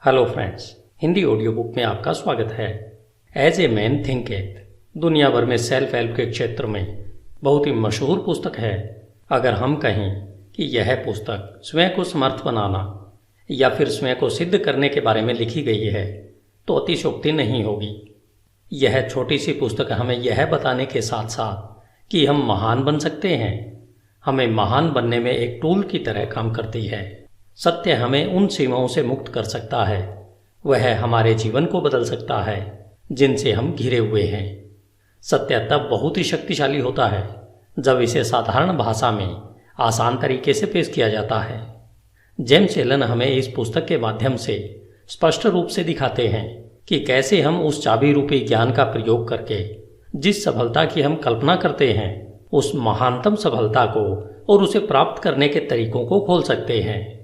Hello friends, Hindi audio book में आपका स्वागत है। एज ए मैन थिंकेथ दुनिया भर में सेल्फ हेल्प के क्षेत्र में बहुत ही मशहूर पुस्तक है। अगर हम कहें कि यह पुस्तक स्वयं को समर्थ बनाना या फिर स्वयं को सिद्ध करने के बारे में लिखी गई है तो अतिशयोक्ति नहीं होगी। यह छोटी सी पुस्तक हमें यह बताने के साथ साथ कि हम महान बन सकते हैं, हमें महान बनने में एक टूल की तरह काम करती है। सत्य हमें उन सीमाओं से मुक्त कर सकता है, वह हमारे जीवन को बदल सकता है जिनसे हम घिरे हुए हैं। सत्य तब बहुत ही शक्तिशाली होता है जब इसे साधारण भाषा में आसान तरीके से पेश किया जाता है। जेम्स एलन हमें इस पुस्तक के माध्यम से स्पष्ट रूप से दिखाते हैं कि कैसे हम उस चाबी रूपी ज्ञान का प्रयोग करके जिस सफलता की हम कल्पना करते हैं उस महानतम सफलता को और उसे प्राप्त करने के तरीकों को खोल सकते हैं।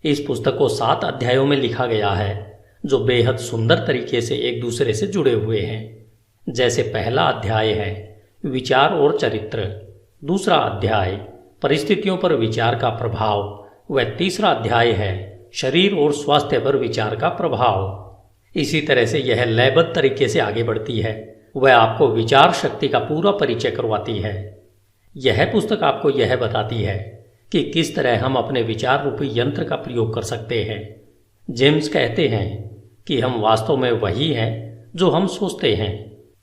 इस पुस्तक को 7 अध्यायों में लिखा गया है जो बेहद सुंदर तरीके से एक दूसरे से जुड़े हुए हैं। जैसे पहला अध्याय है विचार और चरित्र, दूसरा अध्याय परिस्थितियों पर विचार का प्रभाव व तीसरा अध्याय है शरीर और स्वास्थ्य पर विचार का प्रभाव। इसी तरह से यह लयबद्ध तरीके से आगे बढ़ती है, वह आपको विचार शक्ति का पूरा परिचय करवाती है। यह पुस्तक आपको यह बताती है कि किस तरह हम अपने विचार रूपी यंत्र का प्रयोग कर सकते हैं। जेम्स कहते हैं कि हम वास्तव में वही हैं जो हम सोचते हैं।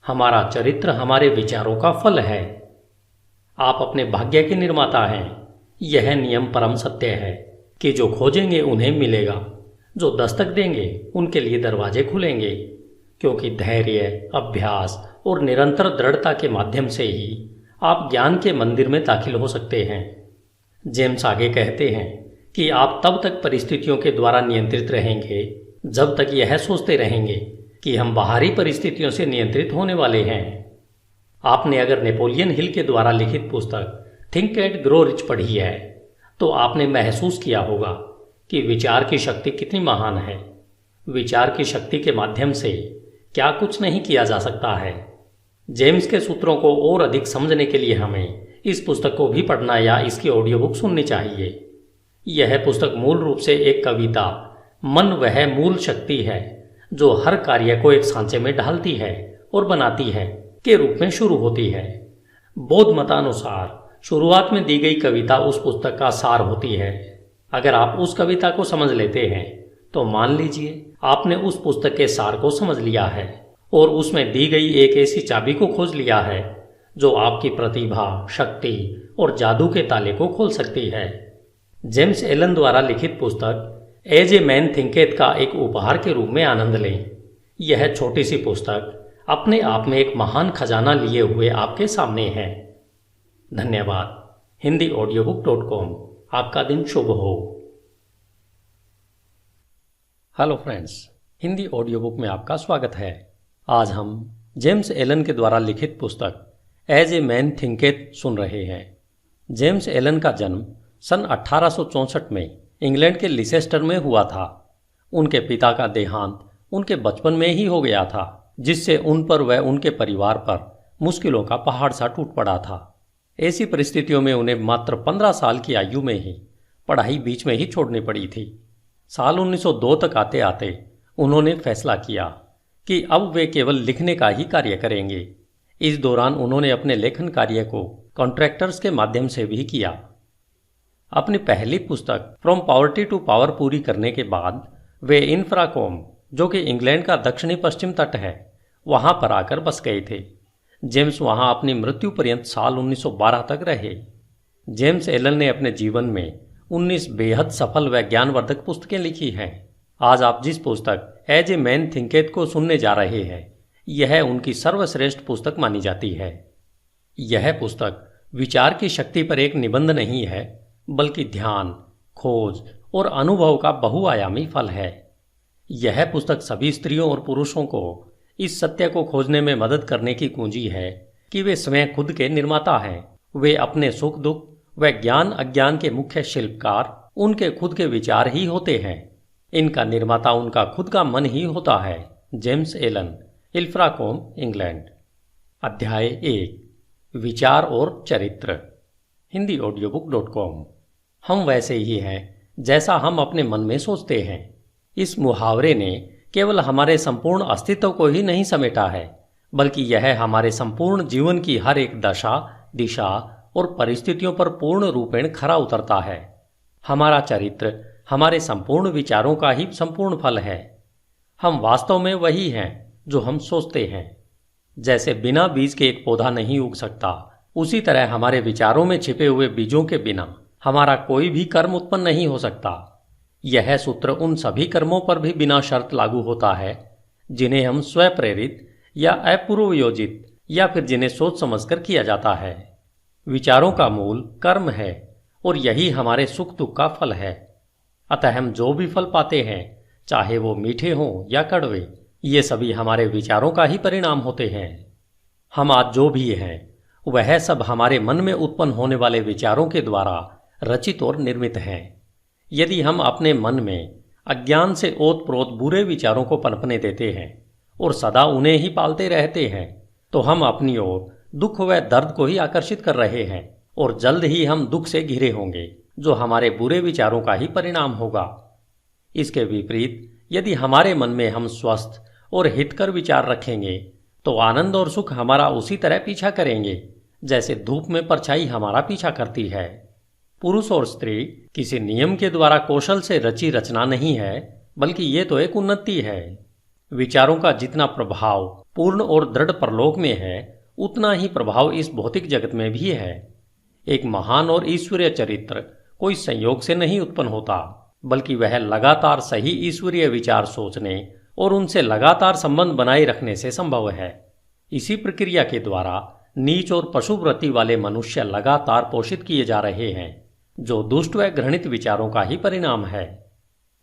हमारा चरित्र हमारे विचारों का फल है। आप अपने भाग्य के निर्माता हैं। यह नियम परम सत्य है कि जो खोजेंगे उन्हें मिलेगा, जो दस्तक देंगे उनके लिए दरवाजे खुलेंगे, क्योंकि धैर्य, अभ्यास और निरंतर दृढ़ता के माध्यम से ही आप ज्ञान के मंदिर में दाखिल हो सकते हैं। जेम्स आगे कहते हैं कि आप तब तक परिस्थितियों के द्वारा नियंत्रित रहेंगे जब तक यह सोचते रहेंगे कि हम बाहरी परिस्थितियों से नियंत्रित होने वाले हैं। आपने अगर नेपोलियन हिल के द्वारा लिखित पुस्तक थिंक एंड ग्रो रिच पढ़ी है तो आपने महसूस किया होगा कि विचार की शक्ति कितनी महान है। विचार की शक्ति के माध्यम से क्या कुछ नहीं किया जा सकता है। जेम्स के सूत्रों को और अधिक समझने के लिए हमें इस पुस्तक को भी पढ़ना या इसकी ऑडियो बुक सुननी चाहिए। यह पुस्तक मूल रूप से एक कविता मन वह मूल शक्ति है जो हर कार्य को एक सांचे में ढालती है और बनाती है के रूप में शुरू होती है। बौद्ध मतानुसार शुरुआत में दी गई कविता उस पुस्तक का सार होती है। अगर आप उस कविता को समझ लेते हैं तो मान लीजिए आपने उस पुस्तक के सार को समझ लिया है और उसमें दी गई एक ऐसी चाबी को खोज लिया है जो आपकी प्रतिभा, शक्ति और जादू के ताले को खोल सकती है। जेम्स एलन द्वारा लिखित पुस्तक एज ए मैन थिंकेथ का एक उपहार के रूप में आनंद लें। यह छोटी सी पुस्तक अपने आप में एक महान खजाना लिए हुए आपके सामने है। धन्यवाद। hindiaudiobook.com। आपका दिन शुभ हो। Hello friends, Hindi audio book में आपका स्वागत है। आज हम जेम्स एलन के द्वारा लिखित पुस्तक एज ए मैन थिंकेथ सुन रहे हैं। जेम्स एलन का जन्म सन 1864 में इंग्लैंड के लिसेस्टर में हुआ था। उनके पिता का देहांत उनके बचपन में ही हो गया था, जिससे उन पर व उनके परिवार पर मुश्किलों का पहाड़ सा टूट पड़ा था। ऐसी परिस्थितियों में उन्हें मात्र 15 साल की आयु में ही पढ़ाई बीच में ही छोड़नी पड़ी थी। साल 1902 तक आते आते उन्होंने फैसला किया कि अब वे केवल लिखने का ही कार्य करेंगे। इस दौरान उन्होंने अपने लेखन कार्य को कॉन्ट्रैक्टर्स के माध्यम से भी किया। अपनी पहली पुस्तक फ्रॉम पॉवर्टी टू पावर पूरी करने के बाद वे इंफ्राकॉम, जो कि इंग्लैंड का दक्षिणी पश्चिम तट है, वहां पर आकर बस गए थे। जेम्स वहां अपनी मृत्यु पर्यंत साल 1912 तक रहे। जेम्स एलन ने अपने जीवन में 19 बेहद सफल व ज्ञानवर्धक पुस्तकें लिखी हैं। आज आप जिस पुस्तक एज ए मैन थिंकेथ को सुनने जा रहे हैं, यह उनकी सर्वश्रेष्ठ पुस्तक मानी जाती है। यह पुस्तक विचार की शक्ति पर एक निबंध नहीं है, बल्कि ध्यान, खोज और अनुभव का बहुआयामी फल है। यह पुस्तक सभी स्त्रियों और पुरुषों को इस सत्य को खोजने में मदद करने की कुंजी है कि वे स्वयं खुद के निर्माता हैं। वे अपने सुख दुख व ज्ञान अज्ञान के मुख्य शिल्पकार उनके खुद के विचार ही होते हैं। इनका निर्माता उनका खुद का मन ही होता है। James Allen, Ilfracombe, England. अध्याय 1 विचार और चरित्र, hindiaudiobook.com। हम वैसे ही हैं जैसा हम अपने मन में सोचते हैं। इस मुहावरे ने केवल हमारे संपूर्ण अस्तित्व को ही नहीं समेटा है, बल्कि यह हमारे संपूर्ण जीवन की हर एक दशा, दिशा और परिस्थितियों पर पूर्ण रूपेण खरा उतरता है। हमारा चरित्र हमारे संपूर्ण विचारों का ही संपूर्ण फल है। हम वास्तव में वही हैं जो हम सोचते हैं। जैसे बिना बीज के एक पौधा नहीं उग सकता, उसी तरह हमारे विचारों में छिपे हुए बीजों के बिना हमारा कोई भी कर्म उत्पन्न नहीं हो सकता। यह सूत्र उन सभी कर्मों पर भी बिना शर्त लागू होता है जिन्हें हम स्वप्रेरित या अपूर्व योजित या फिर जिन्हें सोच समझकर किया जाता है। विचारों का मूल कर्म है और यही हमारे सुख दुख का फल है। अतः हम जो भी फल पाते हैं, चाहे वो मीठे हों या कड़वे, ये सभी हमारे विचारों का ही परिणाम होते हैं। हम आज जो भी हैं वह सब हमारे मन में उत्पन्न होने वाले विचारों के द्वारा रचित और निर्मित हैं। यदि हम अपने मन में अज्ञान से ओत-प्रोत बुरे विचारों को पनपने देते हैं और सदा उन्हें ही पालते रहते हैं, तो हम अपनी ओर दुख व दर्द को ही आकर्षित कर रहे हैं और जल्द ही हम दुख से घिरे होंगे, जो हमारे बुरे विचारों का ही परिणाम होगा। इसके विपरीत यदि हमारे मन में हम स्वस्थ और हितकर विचार रखेंगे, तो आनंद और सुख हमारा उसी तरह पीछा करेंगे जैसे धूप में परछाई हमारा पीछा करती है। पुरुष और स्त्री किसी नियम के द्वारा कौशल से रची रचना नहीं है, बल्कि ये तो एक उन्नति है। विचारों का जितना प्रभाव पूर्ण और दृढ़ परलोक में है, उतना ही प्रभाव इस भौतिक जगत में भी है। एक महान और ईश्वरीय चरित्र कोई संयोग से नहीं उत्पन्न होता, बल्कि वह लगातार सही ईश्वरीय विचार सोचने और उनसे लगातार संबंध बनाए रखने से संभव है। इसी प्रक्रिया के द्वारा नीच और पशुवृत्ति वाले मनुष्य लगातार पोषित किए जा रहे हैं, जो दुष्ट व घृणित विचारों का ही परिणाम है।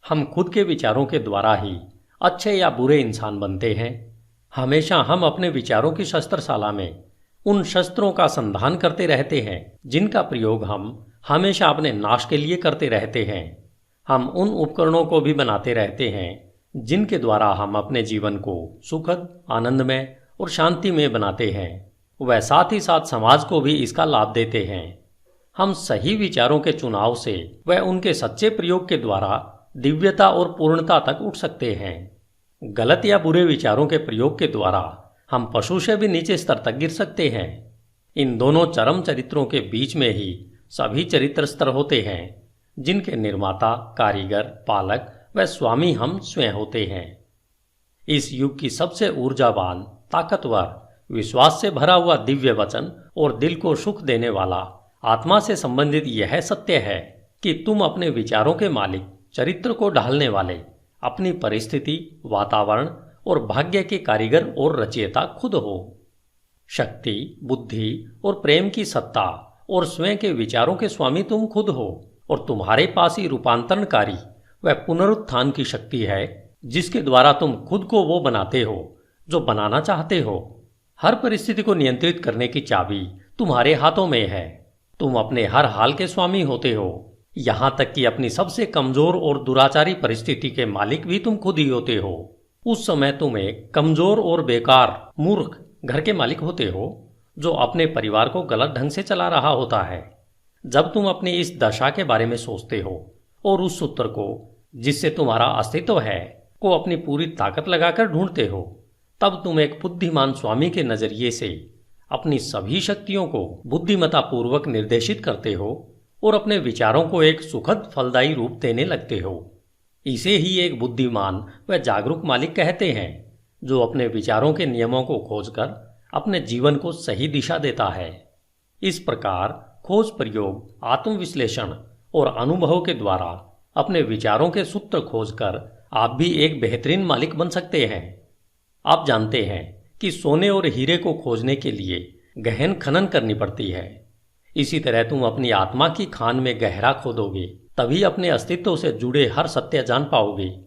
हम खुद के विचारों के द्वारा ही अच्छे या बुरे इंसान बनते हैं। हमेशा हम अपने विचारों की शस्त्रशाला में उन शस्त्रों का संधान करते रहते हैं जिनका प्रयोग हम हमेशा अपने नाश के लिए करते रहते हैं। हम उन उपकरणों को भी बनाते रहते हैं जिनके द्वारा हम अपने जीवन को सुखद, आनंदमय और शांतिमय बनाते हैं। वह साथ ही साथ समाज को भी इसका लाभ देते हैं। हम सही विचारों के चुनाव से व उनके सच्चे प्रयोग के द्वारा दिव्यता और पूर्णता तक उठ सकते हैं। गलत या बुरे विचारों के प्रयोग के द्वारा हम पशु से भी नीचे स्तर तक गिर सकते हैं। इन दोनों चरम चरित्रों के बीच में ही सभी चरित्र स्तर होते हैं, जिनके निर्माता, कारीगर, पालक व स्वामी हम स्वयं होते हैं। इस युग की सबसे ऊर्जावान, ताकतवर, विश्वास से भरा हुआ दिव्य वचन और दिल को सुख देने वाला आत्मा से संबंधित यह सत्य है कि तुम अपने विचारों के मालिक, चरित्र को ढालने वाले, अपनी परिस्थिति, वातावरण और भाग्य के कारीगर और रचयिता खुद हो। शक्ति, बुद्धि और प्रेम की सत्ता और स्वयं के विचारों के स्वामी तुम खुद हो और तुम्हारे पास ही रूपांतरणकारी व पुनरुत्थान की शक्ति है, जिसके द्वारा तुम खुद को वो बनाते हो जो बनाना चाहते हो। हर परिस्थिति को नियंत्रित करने की चाबी तुम्हारे हाथों में है। तुम अपने हर हाल के स्वामी होते हो, यहां तक कि अपनी सबसे कमजोर और दुराचारी परिस्थिति के मालिक भी तुम खुद ही होते हो। उस समय तुम एक कमजोर और बेकार, मूर्ख घर के मालिक होते हो जो अपने परिवार को गलत ढंग से चला रहा होता है। जब तुम अपनी इस दशा के बारे में सोचते हो और उस सूत्र को जिससे तुम्हारा अस्तित्व है को अपनी पूरी ताकत लगाकर ढूंढते हो, तब तुम एक बुद्धिमान स्वामी के नजरिए से अपनी सभी शक्तियों को बुद्धिमत्ता पूर्वक निर्देशित करते हो और अपने विचारों को एक सुखद, फलदायी रूप देने लगते हो। इसे ही एक बुद्धिमान व जागरूक मालिक कहते हैं, जो अपने विचारों के नियमों को खोजकर अपने जीवन को सही दिशा देता है। इस प्रकार खोज, प्रयोग, आत्मविश्लेषण और अनुभव के द्वारा अपने विचारों के सूत्र खोजकर आप भी एक बेहतरीन मालिक बन सकते हैं। आप जानते हैं कि सोने और हीरे को खोजने के लिए गहन खनन करनी पड़ती है। इसी तरह तुम अपनी आत्मा की खान में गहरा खोदोगे, तभी अपने अस्तित्व से जुड़े हर सत्य जान पाओगे।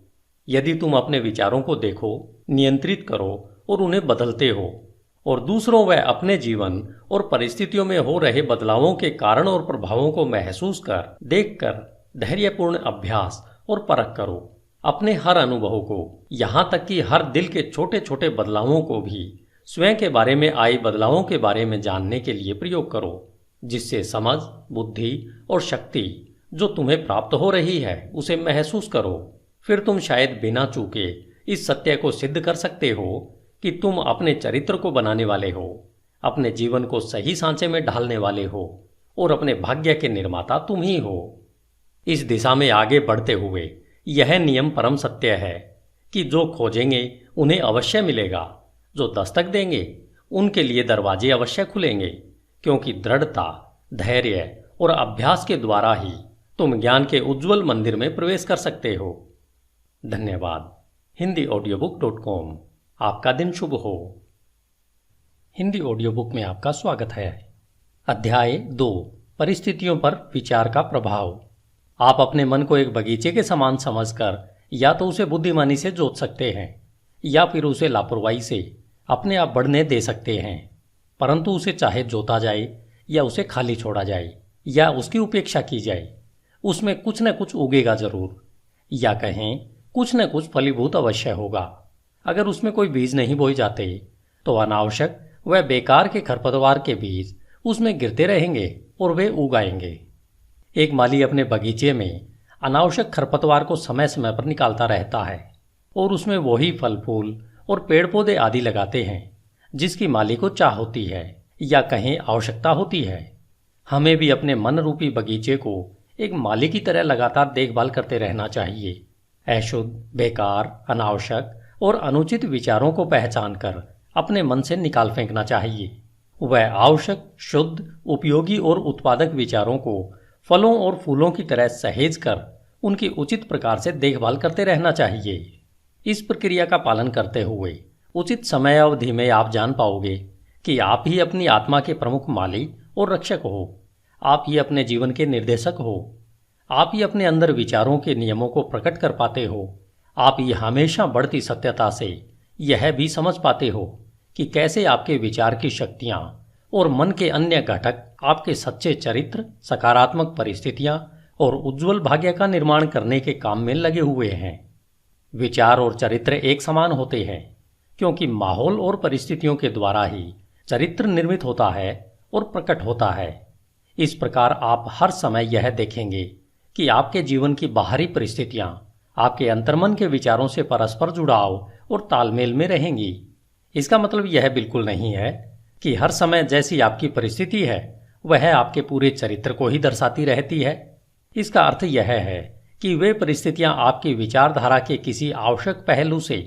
यदि तुम अपने विचारों को देखो, नियंत्रित करो और उन्हें बदलते हो और दूसरों व अपने जीवन और परिस्थितियों में हो रहे बदलावों के कारण और प्रभावों को महसूस कर, देखकर धैर्यपूर्ण अभ्यास और परख करो। अपने हर अनुभव को, यहां तक कि हर दिल के छोटे छोटे बदलावों को भी स्वयं के बारे में आए बदलावों के बारे में जानने के लिए प्रयोग करो, जिससे समझ, बुद्धि और शक्ति जो तुम्हें प्राप्त हो रही है उसे महसूस करो। फिर तुम शायद बिना चूके इस सत्य को सिद्ध कर सकते हो कि तुम अपने चरित्र को बनाने वाले हो, अपने जीवन को सही सांचे में ढालने वाले हो और अपने भाग्य के निर्माता तुम ही हो। इस दिशा में आगे बढ़ते हुए यह नियम परम सत्य है कि जो खोजेंगे उन्हें अवश्य मिलेगा, जो दस्तक देंगे उनके लिए दरवाजे अवश्य खुलेंगे, क्योंकि दृढ़ता, धैर्य और अभ्यास के द्वारा ही तुम ज्ञान के उज्जवल मंदिर में प्रवेश कर सकते हो। धन्यवाद। HindiAudiobook.com। आपका दिन शुभ हो। हिंदी ऑडियो बुक में आपका स्वागत है। अध्याय 2, परिस्थितियों पर विचार का प्रभाव। आप अपने मन को एक बगीचे के समान समझकर या तो उसे बुद्धिमानी से जोत सकते हैं या फिर उसे लापरवाही से अपने आप बढ़ने दे सकते हैं। परंतु उसे चाहे जोता जाए या उसे खाली छोड़ा जाए या उसकी उपेक्षा की जाए, उसमें कुछ न कुछ उगेगा जरूर, या कहें कुछ न कुछ फलीभूत अवश्य होगा। अगर उसमें कोई बीज नहीं बोए जाते तो अनावश्यक व बेकार के खरपतवार के बीज उसमें गिरते रहेंगे और वे उग आएंगे। एक माली अपने बगीचे में अनावश्यक खरपतवार को समय समय पर निकालता रहता है और उसमें वही फल फूल और पेड़ पौधे आदि लगाते हैं जिसकी माली को चाह होती है या कहें आवश्यकता होती है। हमें भी अपने मन रूपी बगीचे को एक माली की तरह लगातार देखभाल करते रहना चाहिए। अशुद्ध, बेकार, अनावश्यक और अनुचित विचारों को पहचान कर अपने मन से निकाल फेंकना चाहिए। वह आवश्यक, शुद्ध, उपयोगी और उत्पादक विचारों को फलों और फूलों की तरह सहेज कर उनकी उचित प्रकार से देखभाल करते रहना चाहिए। इस प्रक्रिया का पालन करते हुए उचित समय अवधि में आप जान पाओगे कि आप ही अपनी आत्मा के प्रमुख माली और रक्षक हो। आप ही अपने जीवन के निर्देशक हो। आप ही अपने अंदर विचारों के नियमों को प्रकट कर पाते हो। आप ही हमेशा बढ़ती सत्यता से यह भी समझ पाते हो कि कैसे आपके विचार की शक्तियां और मन के अन्य घटक आपके सच्चे चरित्र, सकारात्मक परिस्थितियां और उज्जवल भाग्य का निर्माण करने के काम में लगे हुए हैं। विचार और चरित्र एक समान होते हैं क्योंकि माहौल और परिस्थितियों के द्वारा ही चरित्र निर्मित होता है और प्रकट होता है। इस प्रकार आप हर समय यह देखेंगे कि आपके जीवन की बाहरी परिस्थितियां आपके अंतर्मन के विचारों से परस्पर जुड़ाव और तालमेल में रहेंगी। इसका मतलब यह बिल्कुल नहीं है कि हर समय जैसी आपकी परिस्थिति है वह आपके पूरे चरित्र को ही दर्शाती रहती है। इसका अर्थ यह है कि वे परिस्थितियां आपकी विचारधारा के किसी आवश्यक पहलू से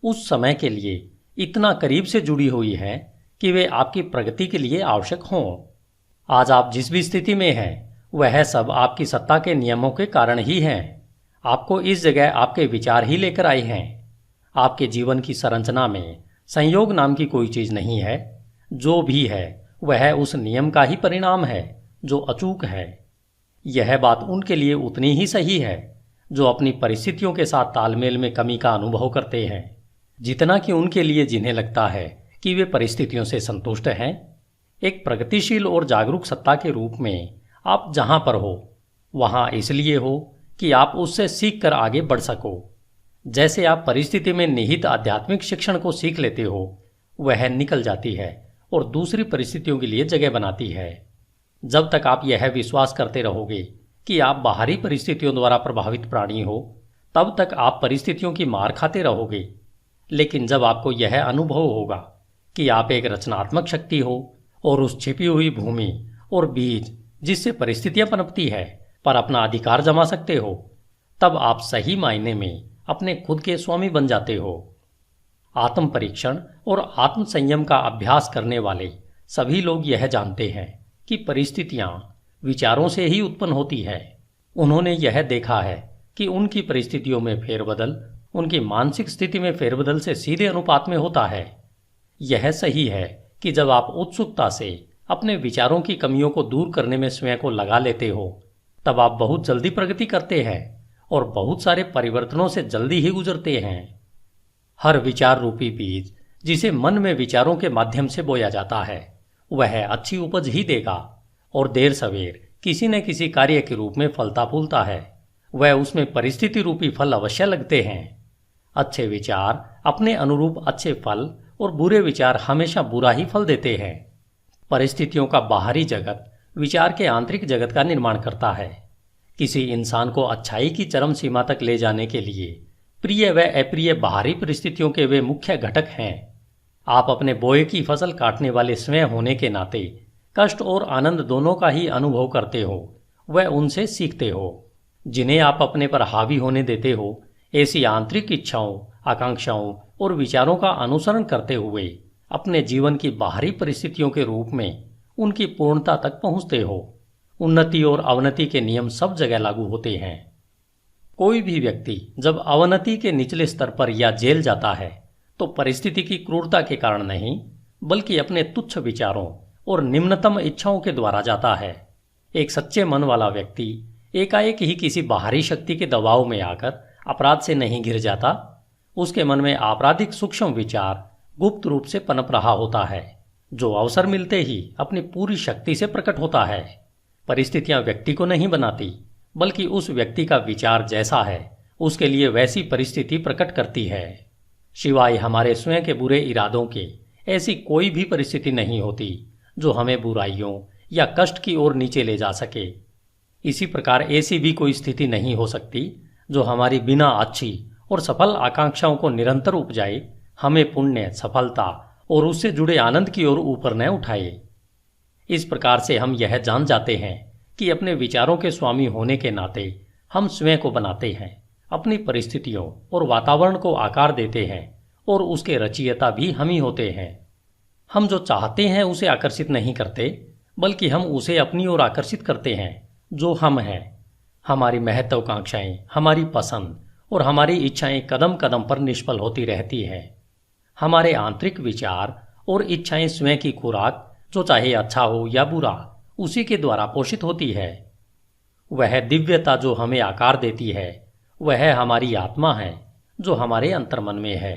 उस समय के लिए इतना करीब से जुड़ी हुई हैं कि वे आपकी प्रगति के लिए आवश्यक हों। आज आप जिस भी स्थिति में हैं वह सब आपकी सत्ता के नियमों के कारण ही हैं। आपको इस जगह आपके विचार ही लेकर आए हैं। आपके जीवन की संरचना में संयोग नाम की कोई चीज नहीं है। जो भी है वह उस नियम का ही परिणाम है जो अचूक है। यह बात उनके लिए उतनी ही सही है जो अपनी परिस्थितियों के साथ तालमेल में कमी का अनुभव करते हैं, जितना कि उनके लिए जिन्हें लगता है कि वे परिस्थितियों से संतुष्ट हैं। एक प्रगतिशील और जागरूक सत्ता के रूप में आप जहां पर हो वहां इसलिए हो कि आप उससे सीख कर आगे बढ़ सको। जैसे आप परिस्थिति में निहित आध्यात्मिक शिक्षण को सीख लेते हो, वह निकल जाती है और दूसरी परिस्थितियों के लिए जगह बनाती है। जब तक आप यह विश्वास करते रहोगे कि आप बाहरी परिस्थितियों द्वारा प्रभावित प्राणी हो, तब तक आप परिस्थितियों की मार खाते रहोगे। लेकिन जब आपको यह अनुभव होगा कि आप एक रचनात्मक शक्ति हो और उस छिपी हुई भूमि और बीज जिससे परिस्थितियां पनपती है पर अपना अधिकार जमा सकते हो, तब आप सही मायने में अपने खुद के स्वामी बन जाते हो। आत्म परीक्षण और आत्म संयम का अभ्यास करने वाले सभी लोग यह जानते हैं कि परिस्थितियां विचारों से ही उत्पन्न होती है। उन्होंने यह देखा है कि उनकी परिस्थितियों में फेरबदल उनकी मानसिक स्थिति में फेरबदल से सीधे अनुपात में होता है। यह सही है कि जब आप उत्सुकता से अपने विचारों की कमियों को दूर करने में स्वयं को लगा लेते हो, तब आप बहुत जल्दी प्रगति करते हैं और बहुत सारे परिवर्तनों से जल्दी ही गुजरते हैं। हर विचार रूपी बीज जिसे मन में विचारों के माध्यम से बोया जाता है, वह अच्छी उपज ही देगा और देर सवेर किसी न किसी कार्य के रूप में फलता फूलता है। वह उसमें परिस्थिति रूपी फल अवश्य लगते हैं। अच्छे विचार अपने अनुरूप अच्छे फल और बुरे विचार हमेशा बुरा ही फल देते हैं। परिस्थितियों का बाहरी जगत विचार के आंतरिक जगत का निर्माण करता है। किसी इंसान को अच्छाई की चरम सीमा तक ले जाने के लिए प्रिय व अप्रिय बाहरी परिस्थितियों के वे मुख्य घटक हैं। आप अपने बोए की फसल काटने वाले स्वयं होने के नाते कष्ट और आनंद दोनों का ही अनुभव करते हो व उनसे सीखते हो। जिन्हें आप अपने पर हावी होने देते हो, ऐसी आंतरिक इच्छाओं, आकांक्षाओं और विचारों का अनुसरण करते हुए अपने जीवन की बाहरी परिस्थितियों के रूप में उनकी पूर्णता तक पहुंचते हो। उन्नति और अवनति के नियम सब जगह लागू होते हैं। कोई भी व्यक्ति जब अवनति के निचले स्तर पर या जेल जाता है तो परिस्थिति की क्रूरता के कारण नहीं, बल्कि अपने तुच्छ विचारों और निम्नतम इच्छाओं के द्वारा जाता है। एक सच्चे मन वाला व्यक्ति एकाएक ही किसी बाहरी शक्ति के दबाव में आकर अपराध से नहीं घिर जाता। उसके मन में आपराधिक सूक्ष्म विचार गुप्त रूप से पनप रहा होता है, जो अवसर मिलते ही अपनी पूरी शक्ति से प्रकट होता है। परिस्थितियां व्यक्ति को नहीं बनाती, बल्कि उस व्यक्ति का विचार जैसा है उसके लिए वैसी परिस्थिति प्रकट करती है। सिवाय हमारे स्वयं के बुरे इरादों के ऐसी कोई भी परिस्थिति नहीं होती जो हमें बुराइयों या कष्ट की ओर नीचे ले जा सके। इसी प्रकार ऐसी भी कोई स्थिति नहीं हो सकती जो हमारी बिना अच्छी और सफल आकांक्षाओं को निरंतर उपजाए हमें पुण्य, सफलता और उससे जुड़े आनंद की ओर ऊपर न उठाए। इस प्रकार से हम यह जान जाते हैं कि अपने विचारों के स्वामी होने के नाते हम स्वयं को बनाते हैं, अपनी परिस्थितियों और वातावरण को आकार देते हैं और उसके रचयिता भी हम ही होते हैं। हम जो चाहते हैं उसे आकर्षित नहीं करते, बल्कि हम उसे अपनी ओर आकर्षित करते हैं जो हम हैं। हमारी महत्वाकांक्षाएं, हमारी पसंद और हमारी इच्छाएं कदम कदम पर निष्फल होती रहती हैं। हमारे आंतरिक विचार और इच्छाएं स्वयं की खुराक, जो चाहे अच्छा हो या बुरा, उसी के द्वारा पोषित होती है। वह दिव्यता जो हमें आकार देती है वह हमारी आत्मा है जो हमारे अंतर्मन में है।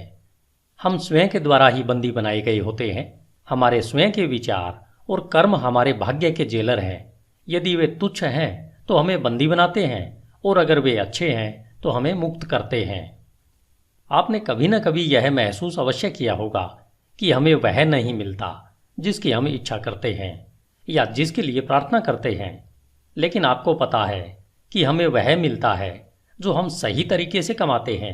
हम स्वयं के द्वारा ही बंदी बनाए गए होते हैं। हमारे स्वयं के विचार और कर्म हमारे भाग्य के जेलर हैं। यदि वे तुच्छ हैं तो हमें बंदी बनाते हैं, और अगर वे अच्छे हैं तो हमें मुक्त करते हैं। आपने कभी न कभी यह महसूस अवश्य किया होगा कि हमें वह नहीं मिलता जिसकी हम इच्छा करते हैं या जिसके लिए प्रार्थना करते हैं, लेकिन आपको पता है कि हमें वह मिलता है जो हम सही तरीके से कमाते हैं,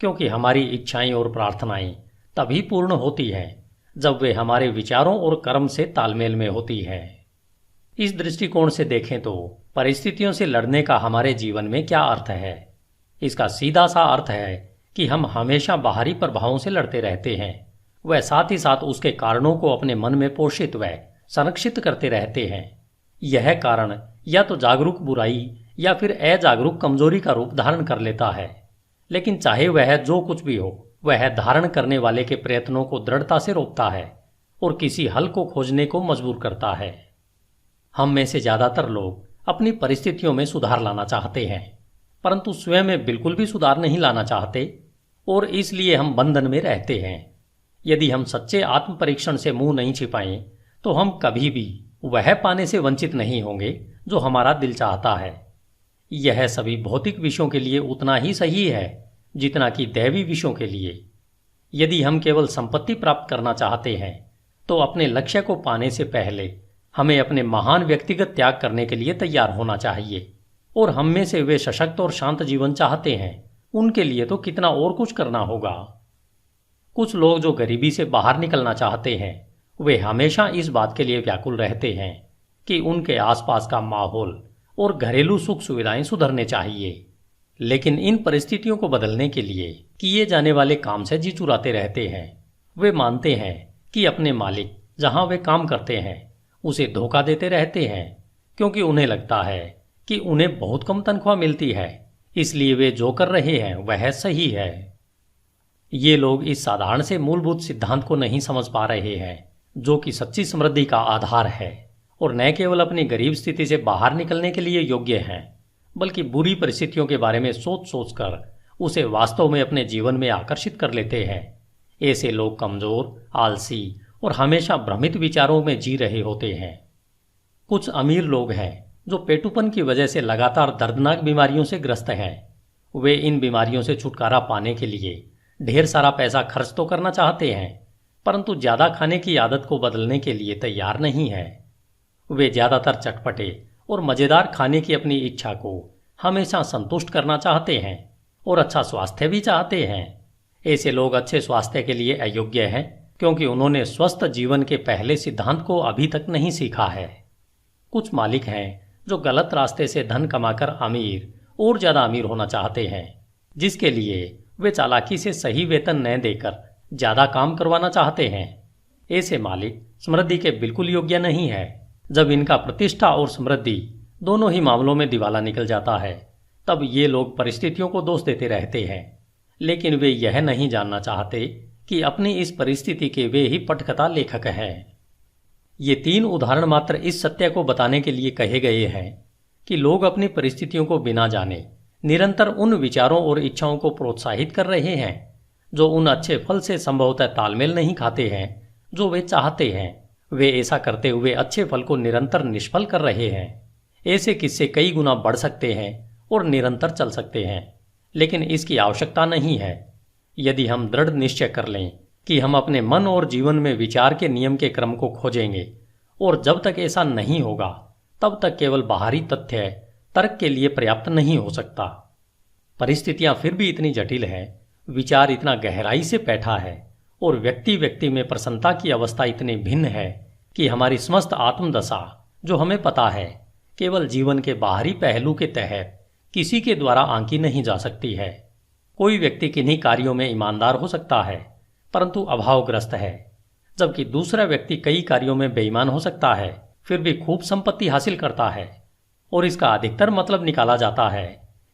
क्योंकि हमारी इच्छाएं और प्रार्थनाएं तभी पूर्ण होती हैं जब वे हमारे विचारों और कर्म से तालमेल में होती हैं। इस दृष्टिकोण से देखें तो परिस्थितियों से लड़ने का हमारे जीवन में क्या अर्थ है? इसका सीधा सा अर्थ है कि हम हमेशा बाहरी प्रभावों से लड़ते रहते हैं, वह साथ ही साथ उसके कारणों को अपने मन में पोषित व संरक्षित करते रहते हैं। यह कारण या तो जागरूक बुराई या फिर अजागरूक कमजोरी का रूप धारण कर लेता है, लेकिन चाहे वह जो कुछ भी हो, वह धारण करने वाले के प्रयत्नों को दृढ़ता से रोकता है और किसी हल को खोजने को मजबूर करता है। हम में से ज्यादातर लोग अपनी परिस्थितियों में सुधार लाना चाहते हैं, परंतु स्वयं में बिल्कुल भी सुधार नहीं लाना चाहते, और इसलिए हम बंधन में रहते हैं। यदि हम सच्चे आत्म परीक्षण से मुंह नहीं छिपाएं तो हम कभी भी वह पाने से वंचित नहीं होंगे जो हमारा दिल चाहता है। यह सभी भौतिक विषयों के लिए उतना ही सही है जितना कि दैवी विषयों के लिए। यदि हम केवल संपत्ति प्राप्त करना चाहते हैं तो अपने लक्ष्य को पाने से पहले हमें अपने महान व्यक्तिगत त्याग करने के लिए तैयार होना चाहिए, और हम में से वे सशक्त और शांत जीवन चाहते हैं उनके लिए तो कितना और कुछ करना होगा। कुछ लोग जो गरीबी से बाहर निकलना चाहते हैं वे हमेशा इस बात के लिए व्याकुल रहते हैं कि उनके आसपास का माहौल और घरेलू सुख सुविधाएं सुधरने चाहिए, लेकिन इन परिस्थितियों को बदलने के लिए किए जाने वाले काम से जी चुराते रहते हैं। वे मानते हैं कि अपने मालिक जहां वे काम करते हैं उसे धोखा देते रहते हैं, क्योंकि उन्हें लगता है कि उन्हें बहुत कम तनख्वाह मिलती है, इसलिए वे जो कर रहे हैं वह सही है। ये लोग इस साधारण से मूलभूत सिद्धांत को नहीं समझ पा रहे हैं जो कि सच्ची समृद्धि का आधार है, और न केवल अपनी गरीब स्थिति से बाहर निकलने के लिए योग्य हैं, बल्कि बुरी परिस्थितियों के बारे में सोच सोचकर उसे वास्तव में अपने जीवन में आकर्षित कर लेते हैं। ऐसे लोग कमजोर, आलसी और हमेशा भ्रमित विचारों में जी रहे होते हैं। कुछ अमीर लोग हैं जो पेटुपन की वजह से लगातार दर्दनाक बीमारियों से ग्रस्त हैं। वे इन बीमारियों से छुटकारा पाने के लिए ढेर सारा पैसा खर्च तो करना चाहते हैं, परंतु ज्यादा खाने की आदत को बदलने के लिए तैयार नहीं है। वे ज्यादातर चटपटे और मजेदार खाने की अपनी इच्छा को हमेशा संतुष्ट करना चाहते हैं और अच्छा स्वास्थ्य भी चाहते हैं। ऐसे लोग अच्छे स्वास्थ्य के लिए अयोग्य हैं क्योंकि उन्होंने स्वस्थ जीवन के पहले सिद्धांत को अभी तक नहीं सीखा है। कुछ मालिक हैं जो गलत रास्ते से धन कमाकर अमीर और ज़्यादा अमीर होना चाहते हैं, जिसके लिए वे चालाकी से सही वेतन न देकर ज़्यादा काम करवाना चाहते हैं। ऐसे मालिक समृद्धि के बिल्कुल योग्य नहीं है। जब इनका प्रतिष्ठा और समृद्धि दोनों ही मामलों में दिवाला निकल जाता है, तब ये लोग परिस्थितियों को दोष देते रहते हैं, लेकिन वे यह नहीं जानना चाहते कि अपनी इस परिस्थिति के वे ही पटकथा लेखक हैं। ये 3 उदाहरण मात्र इस सत्य को बताने के लिए कहे गए हैं कि लोग अपनी परिस्थितियों को बिना जाने निरंतर उन विचारों और इच्छाओं को प्रोत्साहित कर रहे हैं जो उन अच्छे फल से संभवतः तालमेल नहीं खाते हैं जो वे चाहते हैं। वे ऐसा करते हुए अच्छे फल को निरंतर निष्फल कर रहे हैं। ऐसे किस्से कई गुना बढ़ सकते हैं और निरंतर चल सकते हैं, लेकिन इसकी आवश्यकता नहीं है। यदि हम दृढ़ निश्चय कर लें कि हम अपने मन और जीवन में विचार के नियम के क्रम को खोजेंगे, और जब तक ऐसा नहीं होगा तब तक केवल बाहरी तथ्य तर्क के लिए पर्याप्त नहीं हो सकता। परिस्थितियां फिर भी इतनी जटिल हैं, विचार इतना गहराई से बैठा है और व्यक्ति व्यक्ति में प्रसन्नता की अवस्था इतनी भिन्न है कि हमारी समस्त आत्मदशा, जो हमें पता है, केवल जीवन के बाहरी पहलू के तहत किसी के द्वारा आंकी नहीं जा सकती है। कोई व्यक्ति किन्हीं कार्यों में ईमानदार हो सकता है परंतु अभावग्रस्त है, जबकि दूसरा व्यक्ति कई कार्यों में बेईमान हो सकता है फिर भी खूब संपत्ति हासिल करता है। और इसका अधिकतर मतलब निकाला जाता है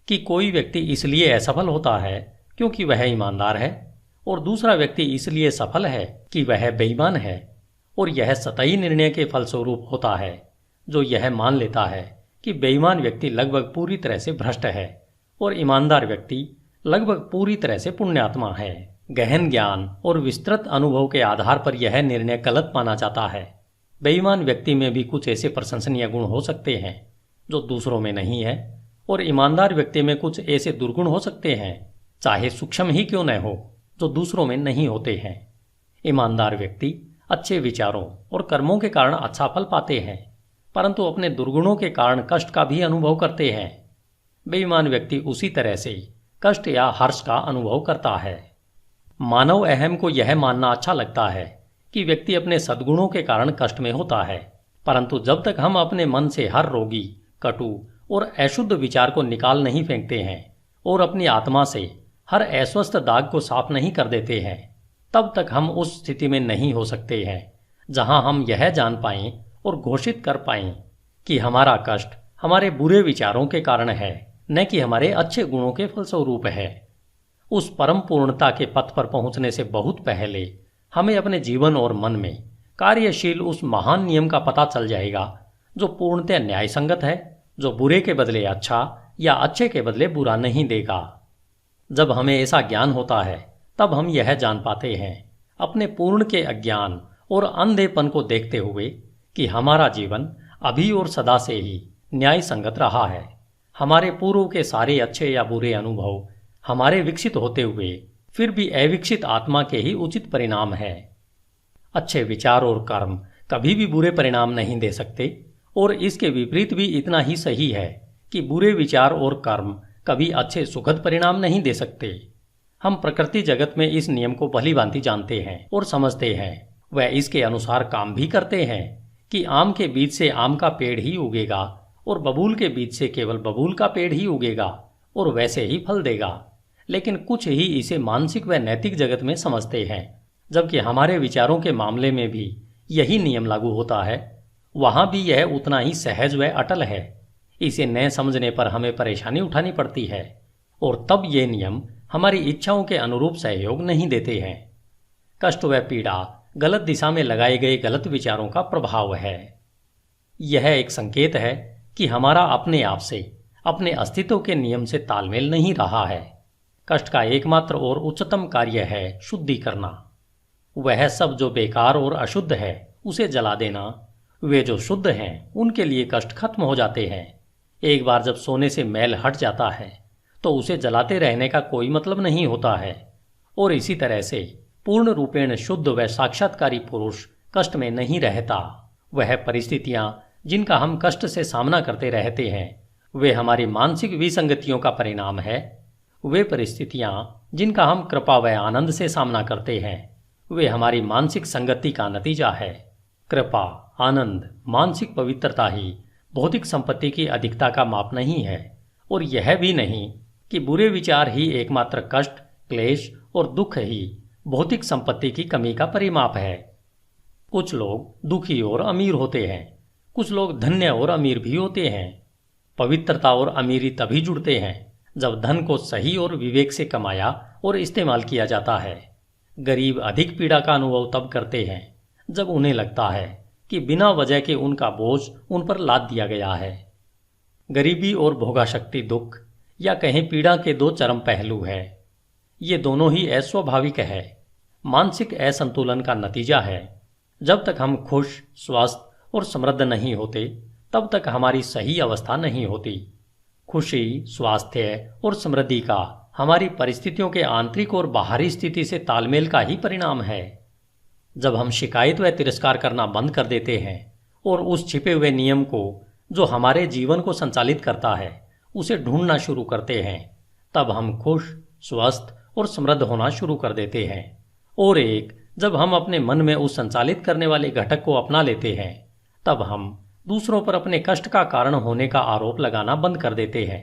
कि कोई व्यक्ति इसलिए असफल होता है क्योंकि वह ईमानदार है और दूसरा व्यक्ति इसलिए सफल है कि वह बेईमान है। और यह सतही निर्णय के फलस्वरूप होता है, जो यह मान लेता है कि बेईमान व्यक्ति लगभग पूरी तरह से भ्रष्ट है और ईमानदार व्यक्ति लगभग पूरी तरह से पुण्यात्मा है। गहन ज्ञान और विस्तृत अनुभव के आधार पर यह निर्णय गलत माना जाता है। बेईमान व्यक्ति में भी कुछ ऐसे प्रशंसनीय गुण हो सकते हैं जो दूसरों में नहीं है, और ईमानदार व्यक्ति में कुछ ऐसे दुर्गुण हो सकते हैं, चाहे सूक्ष्म ही क्यों न हो, जो दूसरों में नहीं होते हैं। ईमानदार व्यक्ति अच्छे विचारों और कर्मों के कारण अच्छा फल पाते हैं, परंतु अपने दुर्गुणों के कारण कष्ट का भी अनुभव करते हैं। बेईमान व्यक्ति उसी तरह से कष्ट या हर्ष का अनुभव करता है। मानव अहम को यह मानना अच्छा लगता है कि व्यक्ति अपने सद्गुणों के कारण कष्ट में होता है, परंतु जब तक हम अपने मन से हर रोगी, कटु और अशुद्ध विचार को निकाल नहीं फेंकते हैं और अपनी आत्मा से हर अस्वस्थ दाग को साफ नहीं कर देते हैं, तब तक हम उस स्थिति में नहीं हो सकते हैं जहां हम यह जान पाएं और घोषित कर पाएं कि हमारा कष्ट हमारे बुरे विचारों के कारण है, न कि हमारे अच्छे गुणों के फलस्वरूप है। उस परम पूर्णता के पथ पर पहुंचने से बहुत पहले हमें अपने जीवन और मन में कार्यशील उस महान नियम का पता चल जाएगा जो पूर्णतः न्याय संगत है, जो बुरे के बदले अच्छा या अच्छे के बदले बुरा नहीं देगा। जब हमें ऐसा ज्ञान होता है तब हम यह जान पाते हैं अपने पूर्ण के अज्ञान और अंधेपन को देखते हुए कि हमारा जीवन अभी और सदा से ही न्याय संगत रहा है। हमारे पूर्व के सारे अच्छे या बुरे अनुभव हमारे विकसित होते हुए फिर भी अविकसित आत्मा के ही उचित परिणाम है। अच्छे विचार और कर्म कभी भी बुरे परिणाम नहीं दे सकते, और इसके विपरीत भी इतना ही सही है कि बुरे विचार और कर्म कभी अच्छे सुखद परिणाम नहीं दे सकते। हम प्रकृति जगत में इस नियम को भलीभांति जानते हैं और समझते हैं। वह इसके अनुसार काम भी करते हैं कि आम के बीज से आम का पेड़ ही उगेगा और बबूल के बीज से केवल बबूल का पेड़ ही उगेगा और वैसे ही फल देगा। लेकिन कुछ ही इसे मानसिक व नैतिक जगत में समझते हैं, जबकि हमारे विचारों के मामले में भी यही नियम लागू होता है। वहां भी यह उतना ही सहज व अटल है। इसे न समझने पर हमें परेशानी उठानी पड़ती है, और तब ये नियम हमारी इच्छाओं के अनुरूप सहयोग नहीं देते हैं। कष्ट व पीड़ा गलत दिशा में लगाए गए गलत विचारों का प्रभाव है। यह एक संकेत है कि हमारा अपने आप से, अपने अस्तित्व के नियम से तालमेल नहीं रहा है। कष्ट का एकमात्र और उच्चतम कार्य है शुद्धि करना। वह सब जो बेकार और अशुद्ध है उसे जला देना। वे जो शुद्ध हैं उनके लिए कष्ट खत्म हो जाते हैं। एक बार जब सोने से मैल हट जाता है तो उसे जलाते रहने का कोई मतलब नहीं होता है। और इसी तरह से पूर्ण रूपेण शुद्ध व साक्षात्कारी पुरुष कष्ट में नहीं रहता। वह परिस्थितियां जिनका हम कष्ट से सामना करते रहते हैं, वे हमारी मानसिक विसंगतियों का परिणाम है। वे परिस्थितियां जिनका हम कृपा व आनंद से सामना करते हैं, वे हमारी मानसिक संगति का नतीजा है। कृपा, आनंद, मानसिक पवित्रता ही भौतिक संपत्ति की अधिकता का माप नहीं है, और यह भी नहीं कि बुरे विचार ही एकमात्र कष्ट, क्लेश और दुख ही भौतिक संपत्ति की कमी का परिमाप है। कुछ लोग दुखी और अमीर होते हैं, कुछ लोग धन्य और अमीर भी होते हैं। पवित्रता और अमीरी तभी जुड़ते हैं जब धन को सही और विवेक से कमाया और इस्तेमाल किया जाता है। गरीब अधिक पीड़ा का अनुभव तब करते हैं जब उन्हें लगता है कि बिना वजह के उनका बोझ उन पर लाद दिया गया है। गरीबी और भोगाशक्ति दुख या कहें पीड़ा के दो चरम पहलू है। ये दोनों ही अस्वाभाविक है, मानसिक असंतुलन का नतीजा है। जब तक हम खुश, स्वस्थ और समृद्ध नहीं होते, तब तक हमारी सही अवस्था नहीं होती। खुशी, स्वास्थ्य और समृद्धि का हमारी परिस्थितियों के आंतरिक और बाहरी स्थिति से तालमेल का ही परिणाम है। जब हम शिकायत व तिरस्कार करना बंद कर देते हैं और उस छिपे हुए नियम को जो हमारे जीवन को संचालित करता है उसे ढूंढना शुरू करते हैं, तब हम खुश, स्वस्थ और समृद्ध होना शुरू कर देते हैं। और जब हम अपने मन में उस संचालित करने वाले घटक को अपना लेते हैं, तब हम दूसरों पर अपने कष्ट का कारण होने का आरोप लगाना बंद कर देते हैं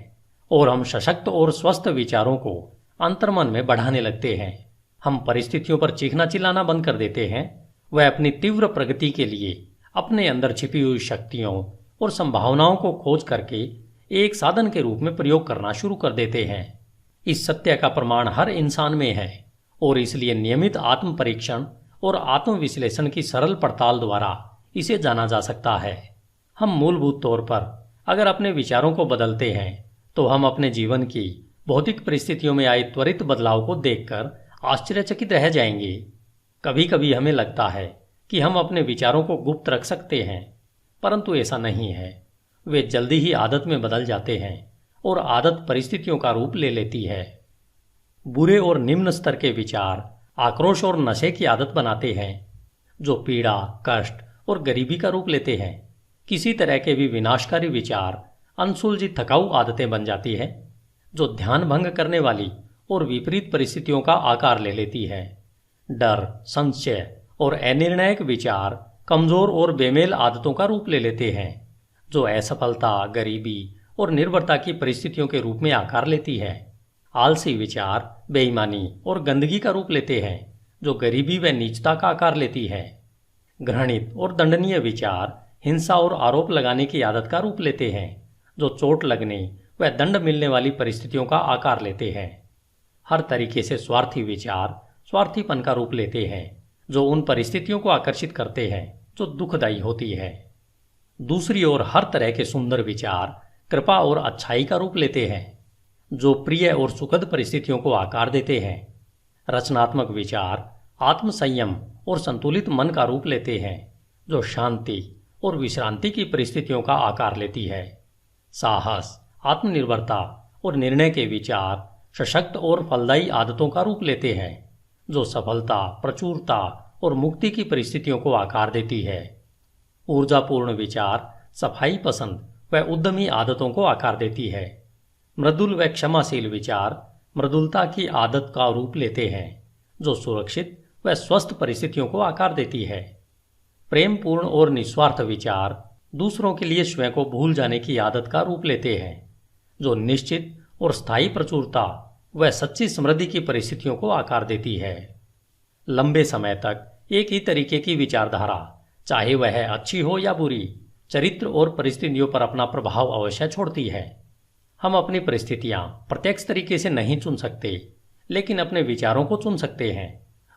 और हम सशक्त और स्वस्थ विचारों को अंतर्मन में बढ़ाने लगते हैं। हम परिस्थितियों पर चीखना चिल्लाना बंद कर देते हैं। वह अपनी तीव्र प्रगति के लिए अपने अंदर छिपी हुई शक्तियों और संभावनाओं को खोज करके एक साधन के रूप में प्रयोग करना शुरू कर देते हैं। इस सत्य का प्रमाण हर इंसान में है और इसलिए नियमित आत्म परीक्षण और आत्म विश्लेषण की सरल पड़ताल द्वारा इसे जाना जा सकता है। हम मूलभूत तौर पर अगर अपने विचारों को बदलते हैं तो हम अपने जीवन की भौतिक परिस्थितियों में आए त्वरित बदलाव को देखकर आश्चर्यचकित रह जाएंगे। कभी कभी हमें लगता है कि हम अपने विचारों को गुप्त रख सकते हैं, परंतु ऐसा नहीं है। वे जल्दी ही आदत में बदल जाते हैं और आदत परिस्थितियों का रूप ले लेती है। बुरे और निम्न स्तर के विचार आक्रोश और नशे की आदत बनाते हैं, जो पीड़ा, कष्ट और गरीबी का रूप लेते हैं। किसी तरह के भी विनाशकारी विचार अनसुलझी थकाऊ आदतें बन जाती है, जो ध्यान भंग करने वाली और विपरीत परिस्थितियों का आकार ले लेती है। डर, संशय और अनिर्णायक विचार कमजोर और बेमेल आदतों का रूप ले लेते हैं, जो असफलता, गरीबी और निर्भरता की परिस्थितियों के रूप में आकार लेती है। आलसी विचार बेईमानी और गंदगी का रूप लेते हैं, जो गरीबी व नीचता का आकार लेती है। घृणित और दंडनीय विचार हिंसा और आरोप लगाने की आदत का रूप लेते हैं, जो चोट लगने व दंड मिलने वाली परिस्थितियों का आकार लेते हैं। हर तरीके से स्वार्थी विचार स्वार्थीपन का रूप लेते हैं, जो उन परिस्थितियों को आकर्षित करते हैं जो दुखदायी होती है। दूसरी ओर हर तरह के सुंदर विचार कृपा और अच्छाई का रूप लेते हैं, जो प्रिय और सुखद परिस्थितियों को आकार देते हैं। रचनात्मक विचार आत्मसंयम और संतुलित मन का रूप लेते हैं, जो शांति और विश्रांति की परिस्थितियों का आकार लेती है। साहस, आत्मनिर्भरता और निर्णय के विचार सशक्त और फलदायी आदतों का रूप लेते हैं, जो सफलता, प्रचुरता और मुक्ति की परिस्थितियों को आकार देती है। ऊर्जापूर्ण विचार सफाई पसंद व उद्यमी आदतों को आकार देती है। मृदुल व क्षमाशील विचार मृदुलता की आदत का रूप लेते हैं, जो सुरक्षित व स्वस्थ परिस्थितियों को आकार देती है। प्रेमपूर्ण और निस्वार्थ विचार दूसरों के लिए स्वयं को भूल जाने की आदत का रूप लेते हैं, जो निश्चित और स्थायी प्रचुरता व सच्ची समृद्धि की परिस्थितियों को आकार देती है। लंबे समय तक एक ही तरीके की विचारधारा, चाहे वह अच्छी हो या बुरी, चरित्र और परिस्थितियों पर अपना प्रभाव अवश्य छोड़ती है। हम अपनी परिस्थितियां प्रत्यक्ष तरीके से नहीं चुन सकते, लेकिन अपने विचारों को चुन सकते हैं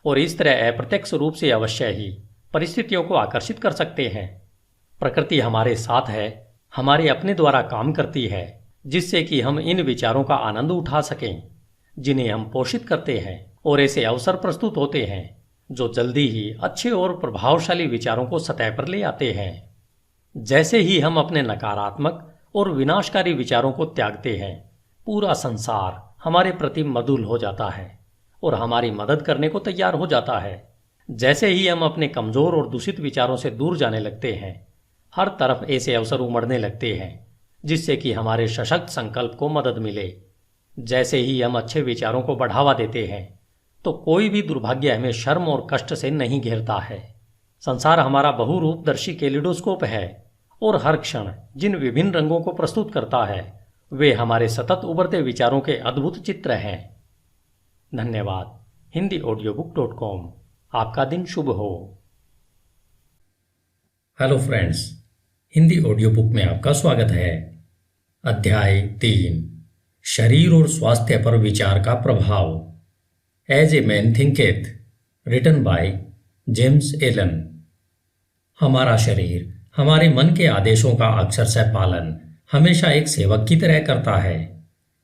और इस तरह अप्रत्यक्ष रूप से अवश्य ही परिस्थितियों को आकर्षित कर सकते हैं। प्रकृति हमारे साथ है, हमारे अपने द्वारा काम करती है, जिससे कि हम इन विचारों का आनंद उठा सकें, जिन्हें हम पोषित करते हैं, और ऐसे अवसर प्रस्तुत होते हैं जो जल्दी ही अच्छे और प्रभावशाली विचारों को सतह पर ले आते हैं। जैसे ही हम अपने नकारात्मक और विनाशकारी विचारों को त्यागते हैं, पूरा संसार हमारे प्रति मृदुल हो जाता है और हमारी मदद करने को तैयार हो जाता है। जैसे ही हम अपने कमजोर और दूषित विचारों से दूर जाने लगते हैं, हर तरफ ऐसे अवसर उमड़ने लगते हैं जिससे कि हमारे सशक्त संकल्प को मदद मिले। जैसे ही हम अच्छे विचारों को बढ़ावा देते हैं तो कोई भी दुर्भाग्य हमें शर्म और कष्ट से नहीं घेरता है। संसार हमारा बहुरूपदर्शी कैलिडोस्कोप है और हर क्षण जिन विभिन्न रंगों को प्रस्तुत करता है वे हमारे सतत उभरते विचारों के अद्भुत चित्र हैं। धन्यवाद। HindiAudiobook.com। आपका दिन शुभ हो। Hello friends, Hindi audio book में आपका स्वागत है। अध्याय 3, शरीर और स्वास्थ्य पर विचार का प्रभाव। As a man thinketh, written by James Allen. हमारा शरीर हमारे मन के आदेशों का अक्षरशः पालन हमेशा एक सेवक की तरह करता है।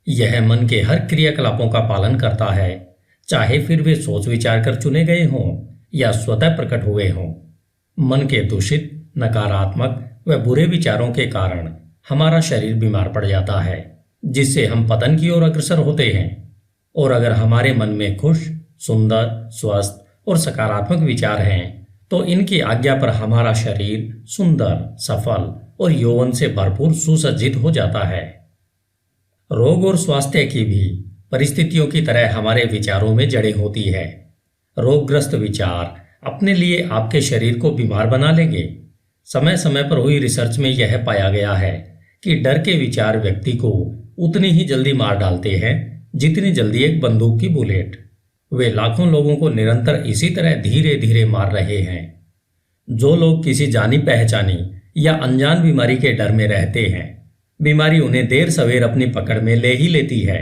यह मन के हर क्रियाकलापों का पालन करता है, चाहे फिर वे सोच विचार कर चुने गए हों या स्वतः प्रकट हुए हों। मन के दूषित, नकारात्मक व बुरे विचारों के कारण हमारा शरीर बीमार पड़ जाता है, जिससे हम पतन की ओर अग्रसर होते हैं। और अगर हमारे मन में खुश, सुंदर, स्वस्थ और सकारात्मक विचार हैं तो इनकी आज्ञा पर हमारा शरीर सुंदर, सफल और यौवन से भरपूर सुसज्जित हो जाता है। रोग और स्वास्थ्य की भी परिस्थितियों की तरह हमारे विचारों में जड़ें होती है। रोगग्रस्त विचार अपने लिए आपके शरीर को बीमार बना लेंगे। समय समय पर हुई रिसर्च में यह पाया गया है कि डर के विचार व्यक्ति को उतनी ही जल्दी मार डालते हैं जितनी जल्दी एक बंदूक की बुलेट। वे लाखों लोगों को निरंतर इसी तरह धीरे धीरे मार रहे हैं। जो लोग किसी जानी पहचानी या अनजान बीमारी के डर में रहते हैं, बीमारी उन्हें देर सवेर अपनी पकड़ में ले ही लेती है।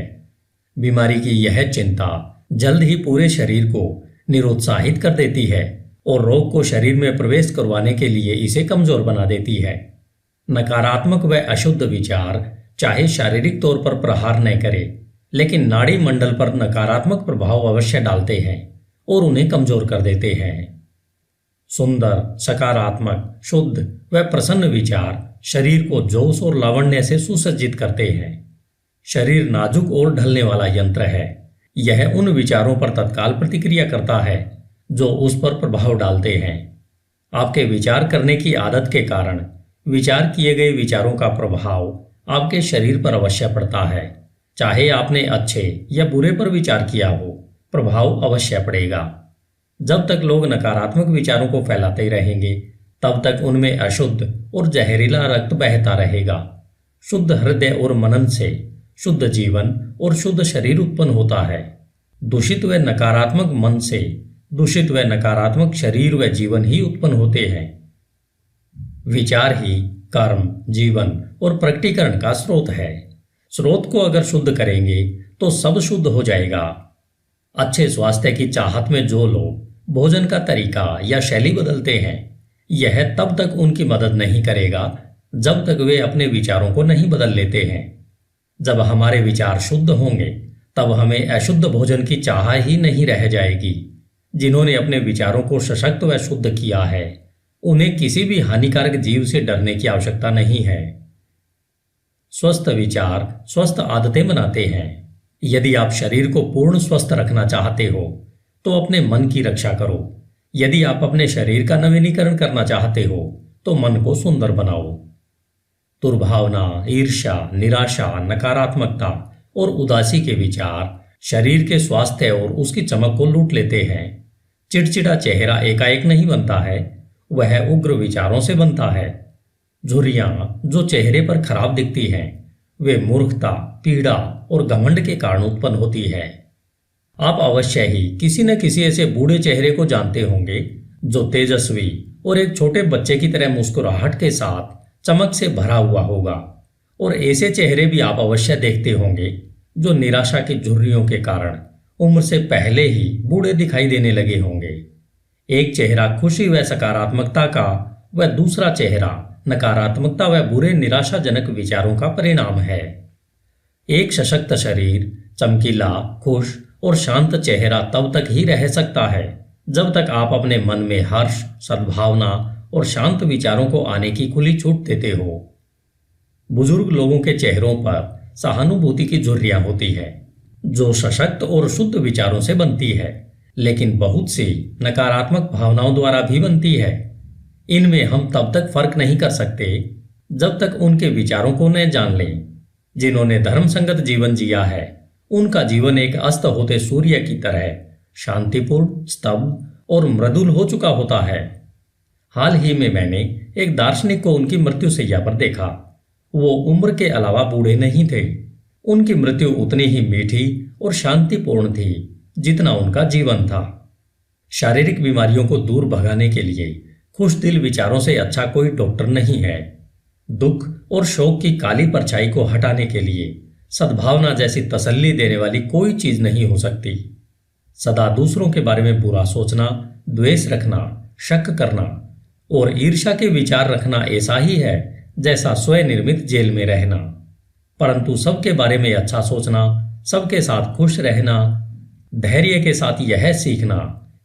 बीमारी की यह चिंता जल्द ही पूरे शरीर को निरुत्साहित कर देती है और रोग को शरीर में प्रवेश करवाने के लिए इसे कमजोर बना देती है। नकारात्मक व अशुद्ध विचार चाहे शारीरिक तौर पर प्रहार न करे, लेकिन नाड़ी मंडल पर नकारात्मक प्रभाव अवश्य डालते हैं और उन्हें कमजोर कर देते हैं। सुंदर, सकारात्मक, शुद्ध व प्रसन्न विचार शरीर को जोश और लावण्य से सुसज्जित करते हैं। शरीर नाजुक और ढलने वाला यंत्र है। यह उन विचारों पर तत्काल प्रतिक्रिया करता है जो उस पर प्रभाव डालते हैं। आपके विचार करने की आदत के कारण विचार किए गए विचारों का प्रभाव आपके शरीर पर अवश्य पड़ता है। चाहे आपने अच्छे या बुरे पर विचार किया हो, प्रभाव अवश्य पड़ेगा। जब तक लोग नकारात्मक विचारों को फैलाते रहेंगे, तब तक उनमें अशुद्ध और जहरीला रक्त बहता रहेगा। शुद्ध हृदय और मनन से शुद्ध जीवन और शुद्ध शरीर उत्पन्न होता है। दूषित व नकारात्मक मन से दूषित व नकारात्मक शरीर व जीवन ही उत्पन्न होते हैं। विचार ही कर्म, जीवन और प्रकटीकरण का स्रोत है। स्रोत को अगर शुद्ध करेंगे तो सब शुद्ध हो जाएगा। अच्छे स्वास्थ्य की चाहत में जो लोग भोजन का तरीका या शैली बदलते हैं, यह तब तक उनकी मदद नहीं करेगा जब तक वे अपने विचारों को नहीं बदल लेते हैं। जब हमारे विचार शुद्ध होंगे तब हमें अशुद्ध भोजन की चाह ही नहीं रह जाएगी। जिन्होंने अपने विचारों को सशक्त व शुद्ध किया है, उन्हें किसी भी हानिकारक जीव से डरने की आवश्यकता नहीं है। स्वस्थ विचार स्वस्थ आदतें बनाते हैं। यदि आप शरीर को पूर्ण स्वस्थ रखना चाहते हो तो अपने मन की रक्षा करो। यदि आप अपने शरीर का नवीनीकरण करना चाहते हो तो मन को सुंदर बनाओ। दुर्भावना, ईर्ष्या, निराशा, नकारात्मकता और उदासी के विचार शरीर के स्वास्थ्य और उसकी चमक को लूट लेते हैं। चिड़चिड़ा चेहरा एकाएक नहीं बनता है, वह उग्र विचारों से बनता है। झुर्रियां जो चेहरे पर खराब दिखती हैं, वे मूर्खता, पीड़ा और घमंड के कारण उत्पन्न होती है। आप अवश्य ही किसी न किसी ऐसे बूढ़े चेहरे को जानते होंगे जो तेजस्वी और एक छोटे बच्चे की तरह मुस्कुराहट के साथ चमक से भरा हुआ होगा। और ऐसे चेहरे भी आप अवश्य देखते होंगे जो निराशा की झुर्रियों के कारण उम्र से पहले ही बूढ़े दिखाई देने लगे होंगे। एक चेहरा खुशी व सकारात्मकता का व दूसरा चेहरा नकारात्मकता व बुरे निराशाजनक विचारों का परिणाम है। एक सशक्त शरीर चमकीला, खुश और शांत चेहरा तब तक ही रह सकता है जब तक आप अपने मन में हर्ष, सद्भावना और शांत विचारों को आने की खुली छूट देते हो। बुजुर्ग लोगों के चेहरों पर सहानुभूति की झुर्रियां होती है जो सशक्त और शुद्ध विचारों से बनती है, लेकिन बहुत सी नकारात्मक भावनाओं द्वारा भी बनती है। इनमें हम तब तक फर्क नहीं कर सकते जब तक उनके विचारों को न जान लें। जिन्होंने धर्म संगत जीवन जिया है, उनका जीवन एक अस्त होते सूर्य की तरह शांतिपूर्ण, स्तब्ध और मृदुल हो चुका होता है। हाल ही में मैंने एक दार्शनिक को उनकी मृत्युशैया पर देखा। वो उम्र के अलावा बूढ़े नहीं थे। उनकी मृत्यु उतनी ही मीठी और शांतिपूर्ण थी जितना उनका जीवन था। शारीरिक बीमारियों को दूर भगाने के लिए खुश दिल विचारों से अच्छा कोई डॉक्टर नहीं है। दुख और शोक की काली परछाई को हटाने के लिए सद्भावना जैसी तसल्ली देने वाली कोई चीज नहीं हो सकती। सदा दूसरों के बारे में बुरा सोचना, द्वेष रखना, शक करना और ईर्ष्या के विचार रखना ऐसा ही है जैसा स्वनिर्मित जेल में रहना। परंतु सबके बारे में अच्छा सोचना, सबके साथ खुश रहना, धैर्य के साथ यह सीखना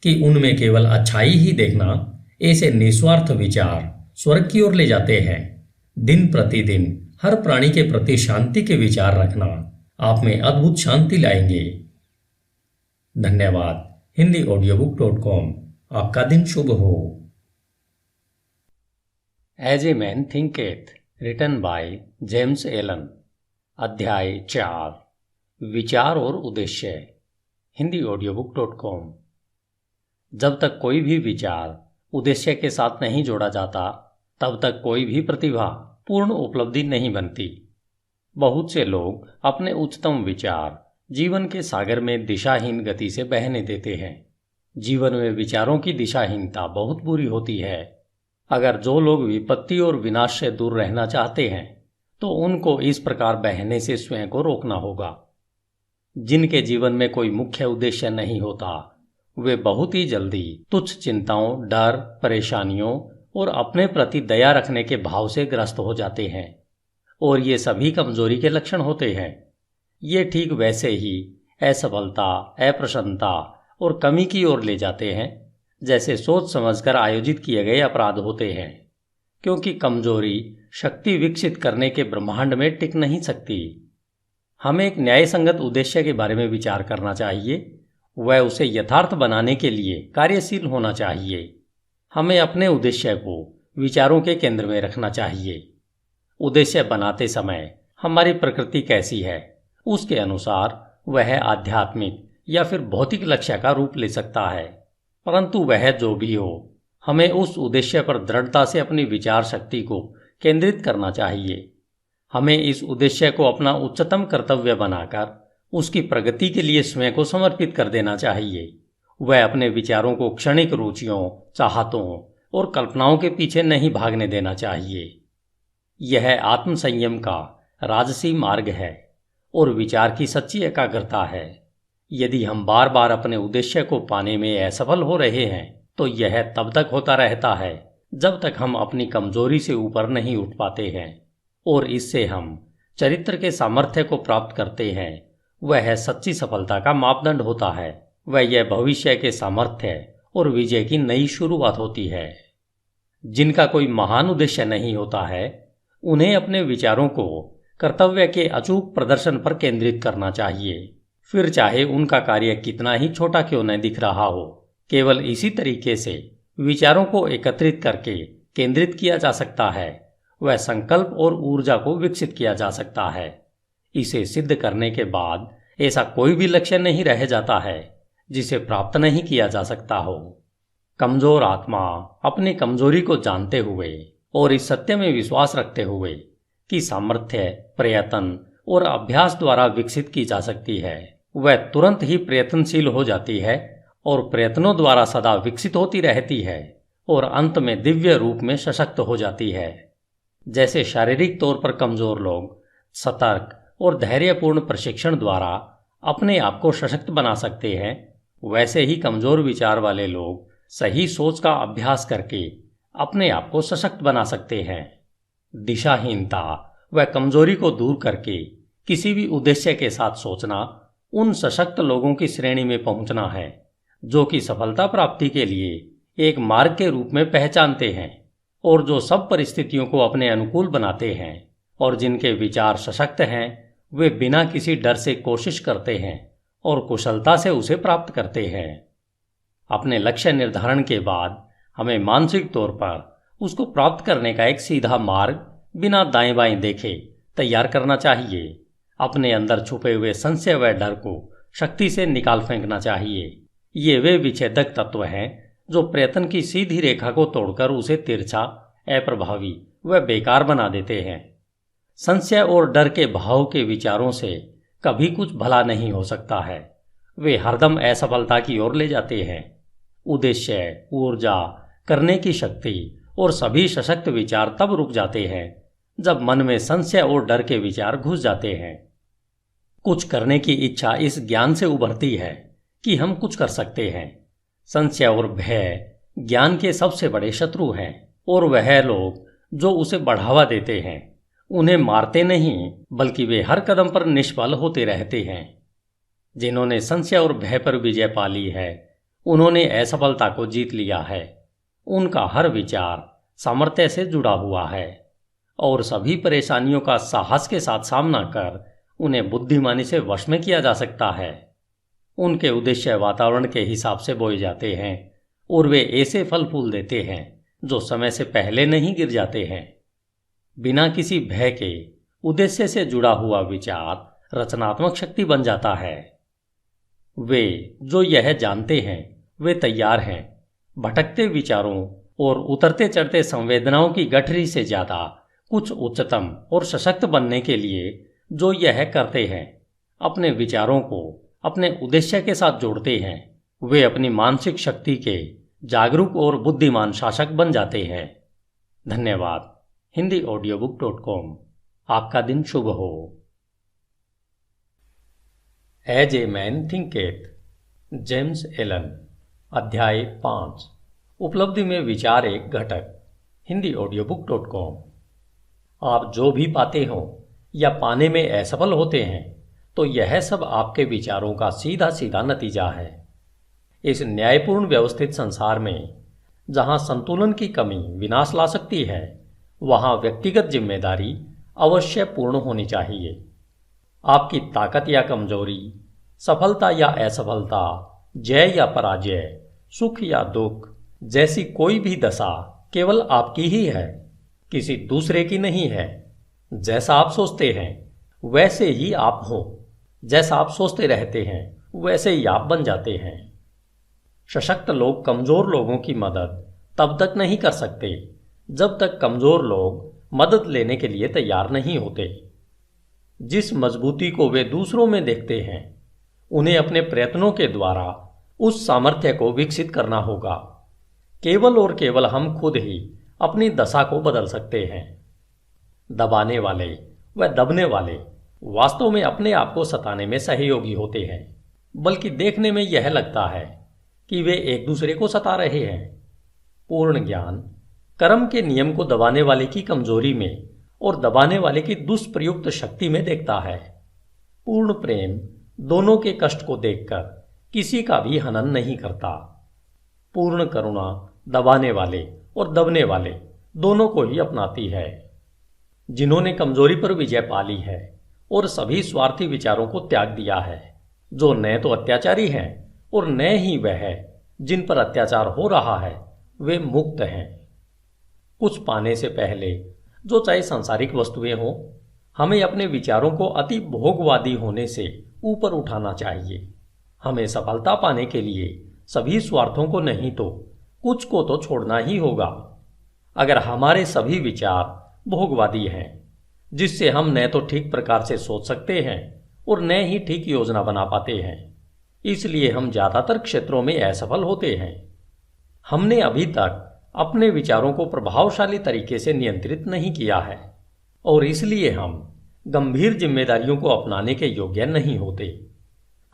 कि उनमें केवल अच्छाई ही देखना, ऐसे निस्वार्थ विचार स्वर्ग की ओर ले जाते हैं। दिन प्रतिदिन हर प्राणी के प्रति शांति के विचार रखना आप में अद्भुत शांति लाएंगे। धन्यवाद। HindiAudiobook.com। आपका दिन शुभ हो। As a man thinketh, written by James Allen. अध्याय 4, विचार और उद्देश्य। HindiAudiobook.com। जब तक कोई भी विचार उद्देश्य के साथ नहीं जोड़ा जाता, तब तक कोई भी प्रतिभा पूर्ण उपलब्धि नहीं बनती। बहुत से लोग अपने उच्चतम विचार जीवन के सागर में दिशाहीन गति से बहने देते हैं। जीवन में विचारों की दिशाहीनता बहुत बुरी होती है। अगर जो लोग विपत्ति और विनाश से दूर रहना चाहते हैं, तो उनको इस प्रकार बहने से स्वयं को रोकना होगा। जिनके जीवन में कोई मुख्य उद्देश्य नहीं होता, वे बहुत ही जल्दी तुच्छ चिंताओं, डर, परेशानियों और अपने प्रति दया रखने के भाव से ग्रस्त हो जाते हैं, और ये सभी कमजोरी के लक्षण होते हैं। ये ठीक वैसे ही असफलता, अप्रसन्नता और कमी की ओर ले जाते हैं जैसे सोच समझकर आयोजित किए गए अपराध होते हैं, क्योंकि कमजोरी शक्ति विकसित करने के ब्रह्मांड में टिक नहीं सकती। हमें एक न्यायसंगत उद्देश्य के बारे में विचार करना चाहिए। वह उसे यथार्थ बनाने के लिए कार्यशील होना चाहिए। हमें अपने उद्देश्य को विचारों के केंद्र में रखना चाहिए। उद्देश्य बनाते समय हमारी प्रकृति कैसी है, उसके अनुसार वह आध्यात्मिक या फिर भौतिक लक्ष्य का रूप ले सकता है। परंतु वह जो भी हो, हमें उस उद्देश्य पर दृढ़ता से अपनी विचार शक्ति को केंद्रित करना चाहिए। हमें इस उद्देश्य को अपना उच्चतम कर्तव्य बनाकर उसकी प्रगति के लिए स्वयं को समर्पित कर देना चाहिए। वह अपने विचारों को क्षणिक रुचियों, चाहतों और कल्पनाओं के पीछे नहीं भागने देना चाहिए। यह आत्मसंयम का राजसी मार्ग है और विचार की सच्ची एकाग्रता है। यदि हम बार बार अपने उद्देश्य को पाने में असफल हो रहे हैं, तो यह तब तक होता रहता है जब तक हम अपनी कमजोरी से ऊपर नहीं उठ पाते हैं, और इससे हम चरित्र के सामर्थ्य को प्राप्त करते हैं। वह सच्ची सफलता का मापदंड होता है। वह यह भविष्य के सामर्थ्य और विजय की नई शुरुआत होती है। जिनका कोई महान उद्देश्य नहीं होता है, उन्हें अपने विचारों को कर्तव्य के अचूक प्रदर्शन पर केंद्रित करना चाहिए, फिर चाहे उनका कार्य कितना ही छोटा क्यों न दिख रहा हो। केवल इसी तरीके से विचारों को एकत्रित करके केंद्रित किया जा सकता है। वह संकल्प और ऊर्जा को विकसित किया जा सकता है। इसे सिद्ध करने के बाद ऐसा कोई भी लक्ष्य नहीं रह जाता है जिसे प्राप्त नहीं किया जा सकता हो। कमजोर आत्मा अपनी कमजोरी को जानते हुए और इस सत्य में विश्वास रखते हुए कि सामर्थ्य प्रयत्न और अभ्यास द्वारा विकसित की जा सकती है, वह तुरंत ही प्रयत्नशील हो जाती है और प्रयत्नों द्वारा सदा विकसित होती रहती है और अंत में दिव्य रूप में सशक्त हो जाती है। जैसे शारीरिक तौर पर कमजोर लोग सतर्क और धैर्यपूर्ण प्रशिक्षण द्वारा अपने आप को सशक्त बना सकते हैं, वैसे ही कमजोर विचार वाले लोग सही सोच का अभ्यास करके अपने आप को सशक्त बना सकते हैं। दिशाहीनता व कमजोरी को दूर करके किसी भी उद्देश्य के साथ सोचना उन सशक्त लोगों की श्रेणी में पहुंचना है जो कि सफलता प्राप्ति के लिए एक मार्ग के रूप में पहचानते हैं और जो सब परिस्थितियों को अपने अनुकूल बनाते हैं और जिनके विचार सशक्त हैं, वे बिना किसी डर से कोशिश करते हैं और कुशलता से उसे प्राप्त करते हैं। अपने लक्ष्य निर्धारण के बाद हमें मानसिक तौर पर उसको प्राप्त करने का एक सीधा मार्ग बिना दाएं बाएं देखे तैयार करना चाहिए। अपने अंदर छुपे हुए संशय व डर को शक्ति से निकाल फेंकना चाहिए। ये वे विच्छेदक तत्व हैं जो प्रयत्न की सीधी रेखा को तोड़कर उसे तिरछा, अप्रभावी व बेकार बना देते हैं। संशय और डर के भाव के विचारों से कभी कुछ भला नहीं हो सकता है। वे हरदम असफलता की ओर ले जाते हैं। उद्देश्य, ऊर्जा, करने की शक्ति और सभी सशक्त विचार तब रुक जाते हैं जब मन में संशय और डर के विचार घुस जाते हैं। कुछ करने की इच्छा इस ज्ञान से उभरती है कि हम कुछ कर सकते हैं। संशय और भय ज्ञान के सबसे बड़े शत्रु हैं और वह लोग जो उसे बढ़ावा देते हैं उन्हें मारते नहीं बल्कि वे हर कदम पर निष्फल होते रहते हैं। जिन्होंने संशय और भय पर विजय पा ली है उन्होंने असफलता को जीत लिया है। उनका हर विचार सामर्थ्य से जुड़ा हुआ है और सभी परेशानियों का साहस के साथ सामना कर उन्हें बुद्धिमानी से वश में किया जा सकता है। उनके उद्देश्य वातावरण के हिसाब से बोए जाते हैं और वे ऐसे फल फूल देते हैं जो समय से पहले नहीं गिर जाते हैं। बिना किसी भय के उद्देश्य से जुड़ा हुआ विचार रचनात्मक शक्ति बन जाता है। वे जो यह जानते हैं वे तैयार हैं भटकते विचारों और उतरते चढ़ते संवेदनाओं की गठरी से ज्यादा कुछ उच्चतम और सशक्त बनने के लिए जो यह करते हैं। अपने विचारों को अपने उद्देश्य के साथ जोड़ते हैं। वे अपनी मानसिक शक्ति के जागरूक और बुद्धिमान शासक बन जाते हैं। धन्यवाद। HindiAudiobook.com। आपका दिन शुभ हो। As a man thinketh, James Allen. अध्याय 5। उपलब्धि में विचार एक घटक। HindiAudiobook.com। आप जो भी पाते हो या पाने में असफल होते हैं तो यह सब आपके विचारों का सीधा सीधा नतीजा है। इस न्यायपूर्ण व्यवस्थित संसार में जहां संतुलन की कमी विनाश ला सकती है वहां व्यक्तिगत जिम्मेदारी अवश्य पूर्ण होनी चाहिए। आपकी ताकत या कमजोरी, सफलता या असफलता, जय या पराजय, सुख या दुख जैसी कोई भी दशा केवल आपकी ही है, किसी दूसरे की नहीं है। जैसा आप सोचते हैं वैसे ही आप हो। जैसा आप सोचते रहते हैं वैसे ही आप बन जाते हैं। सशक्त लोग कमजोर लोगों की मदद तब तक नहीं कर सकते जब तक कमजोर लोग मदद लेने के लिए तैयार नहीं होते। जिस मजबूती को वे दूसरों में देखते हैं उन्हें अपने प्रयत्नों के द्वारा उस सामर्थ्य को विकसित करना होगा। केवल और केवल हम खुद ही अपनी दशा को बदल सकते हैं। दबाने वाले व दबने वाले वास्तव में अपने आप को सताने में सहयोगी होते हैं, बल्कि देखने में यह लगता है कि वे एक दूसरे को सता रहे हैं। पूर्ण ज्ञान कर्म के नियम को दबाने वाले की कमजोरी में और दबाने वाले की दुष्प्रयुक्त शक्ति में देखता है। पूर्ण प्रेम दोनों के कष्ट को देखकर किसी का भी हनन नहीं करता। पूर्ण करुणा दबाने वाले और दबने वाले दोनों को ही अपनाती है। जिन्होंने कमजोरी पर विजय पा ली है और सभी स्वार्थी विचारों को त्याग दिया है, जो न तो अत्याचारी हैं और न ही वह जिन पर अत्याचार हो रहा है, वे मुक्त हैं। कुछ पाने से पहले, जो चाहे सांसारिक वस्तुएं हों, हमें अपने विचारों को अति भोगवादी होने से ऊपर उठाना चाहिए। हमें सफलता पाने के लिए सभी स्वार्थों को नहीं तो कुछ को तो छोड़ना ही होगा। अगर हमारे सभी विचार भोगवादी हैं, जिससे हम न तो ठीक प्रकार से सोच सकते हैं और न ही ठीक योजना बना पाते हैं, इसलिए हम ज्यादातर क्षेत्रों में असफल होते हैं। हमने अभी तक अपने विचारों को प्रभावशाली तरीके से नियंत्रित नहीं किया है और इसलिए हम गंभीर जिम्मेदारियों को अपनाने के योग्य नहीं होते।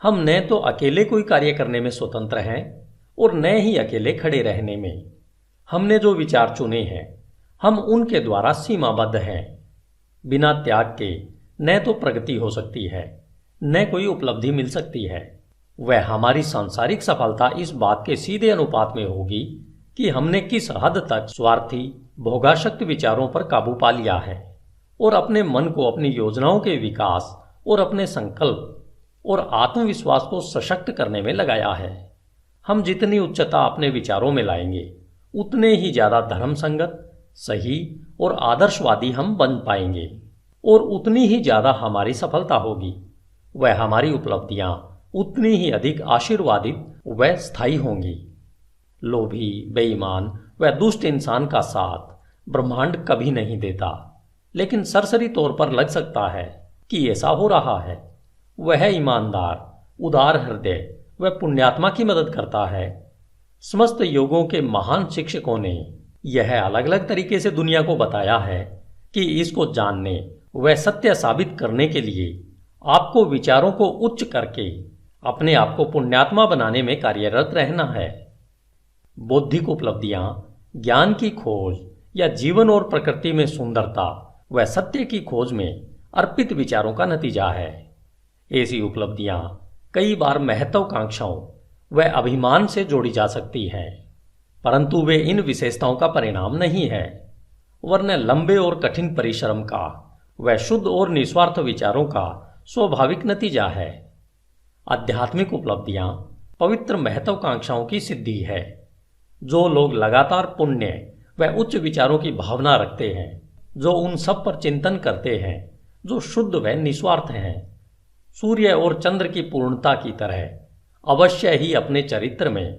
हम न तो अकेले कोई कार्य करने में स्वतंत्र हैं और न ही अकेले खड़े रहने में। हमने जो विचार चुने हैं हम उनके द्वारा सीमाबद्ध हैं। बिना त्याग के न तो प्रगति हो सकती है न कोई उपलब्धि मिल सकती है। वह हमारी सांसारिक सफलता इस बात के सीधे अनुपात में होगी कि हमने किस हद तक स्वार्थी भोगाशक्त विचारों पर काबू पा लिया है और अपने मन को अपनी योजनाओं के विकास और अपने संकल्प और आत्मविश्वास को सशक्त करने में लगाया है। हम जितनी उच्चता अपने विचारों में लाएंगे उतने ही ज्यादा धर्म संगत, सही और आदर्शवादी हम बन पाएंगे और उतनी ही ज़्यादा हमारी सफलता होगी। वह हमारी उपलब्धियां उतनी ही अधिक आशीर्वादित व स्थायी होंगी। लोभी, बेईमान व दुष्ट इंसान का साथ ब्रह्मांड कभी नहीं देता, लेकिन सरसरी तौर पर लग सकता है कि ऐसा हो रहा है। वह ईमानदार, उदार हृदय व पुण्यात्मा की मदद करता है। समस्त योगों के महान शिक्षकों ने यह अलग अलग तरीके से दुनिया को बताया है कि इसको जानने व सत्य साबित करने के लिए आपको विचारों को उच्च करके अपने आप को पुण्यात्मा बनाने में कार्यरत रहना है। बौद्धिक उपलब्धियां ज्ञान की खोज या जीवन और प्रकृति में सुंदरता व सत्य की खोज में अर्पित विचारों का नतीजा है। ऐसी उपलब्धियां कई बार महत्वाकांक्षाओं व अभिमान से जोड़ी जा सकती हैं, परंतु वे इन विशेषताओं का परिणाम नहीं है, वरन लंबे और कठिन परिश्रम का व शुद्ध और निस्वार्थ विचारों का स्वाभाविक नतीजा है। आध्यात्मिक उपलब्धियां पवित्र महत्वाकांक्षाओं की सिद्धि है। जो लोग लगातार पुण्य व उच्च विचारों की भावना रखते हैं, जो उन सब पर चिंतन करते हैं, जो शुद्ध व निस्वार्थ हैं, सूर्य और चंद्र की पूर्णता की तरह अवश्य ही अपने चरित्र में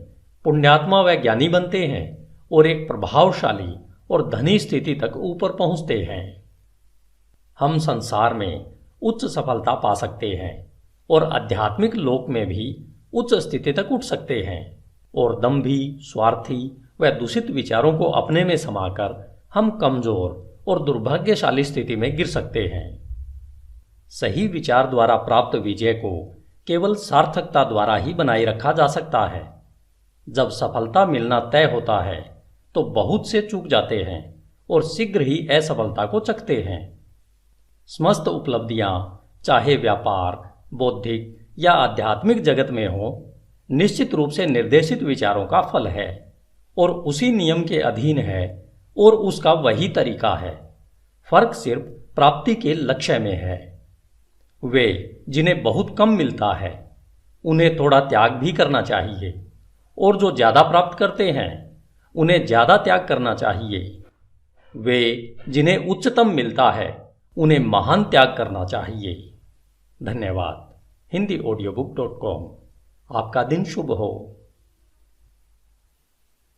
पुण्यात्मा व ज्ञानी बनते हैं और एक प्रभावशाली और धनी स्थिति तक ऊपर पहुंचते हैं। हम संसार में उच्च सफलता पा सकते हैं और आध्यात्मिक लोक में भी उच्च स्थिति तक उठ सकते हैं, और दंभी, स्वार्थी व दूषित विचारों को अपने में समाकर हम कमजोर और दुर्भाग्यशाली स्थिति में गिर सकते हैं। सही विचार द्वारा प्राप्त विजय को केवल सार्थकता द्वारा ही बनाए रखा जा सकता है। जब सफलता मिलना तय होता है तो बहुत से चूक जाते हैं और शीघ्र ही असफलता को चखते हैं। समस्त उपलब्धियां चाहे व्यापार, बौद्धिक या आध्यात्मिक जगत में हो, निश्चित रूप से निर्देशित विचारों का फल है और उसी नियम के अधीन है और उसका वही तरीका है। फर्क सिर्फ प्राप्ति के लक्ष्य में है। वे जिन्हें बहुत कम मिलता है उन्हें थोड़ा त्याग भी करना चाहिए, और जो ज्यादा प्राप्त करते हैं उन्हें ज्यादा त्याग करना चाहिए। वे जिन्हें उच्चतम मिलता है उन्हें महान त्याग करना चाहिए। धन्यवाद। HindiAudiobook.com। आपका दिन शुभ हो।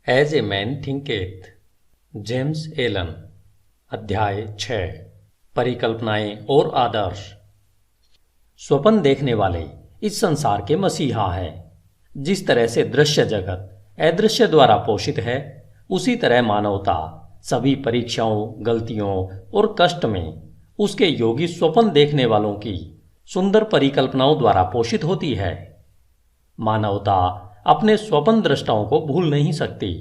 As a man thinketh, James Allen. अध्याय 6, परिकल्पनाएं और आदर्श। स्वप्न देखने वाले इस संसार के मसीहा हैं। जिस तरह से दृश्य जगत अदृश्य द्वारा पोषित है, उसी तरह मानवता सभी परीक्षाओं, गलतियों और कष्ट में उसके योगी स्वप्न देखने वालों की सुंदर परिकल्पनाओं द्वारा पोषित होती है। मानवता अपने स्वप्न दृष्टाओं को भूल नहीं सकती।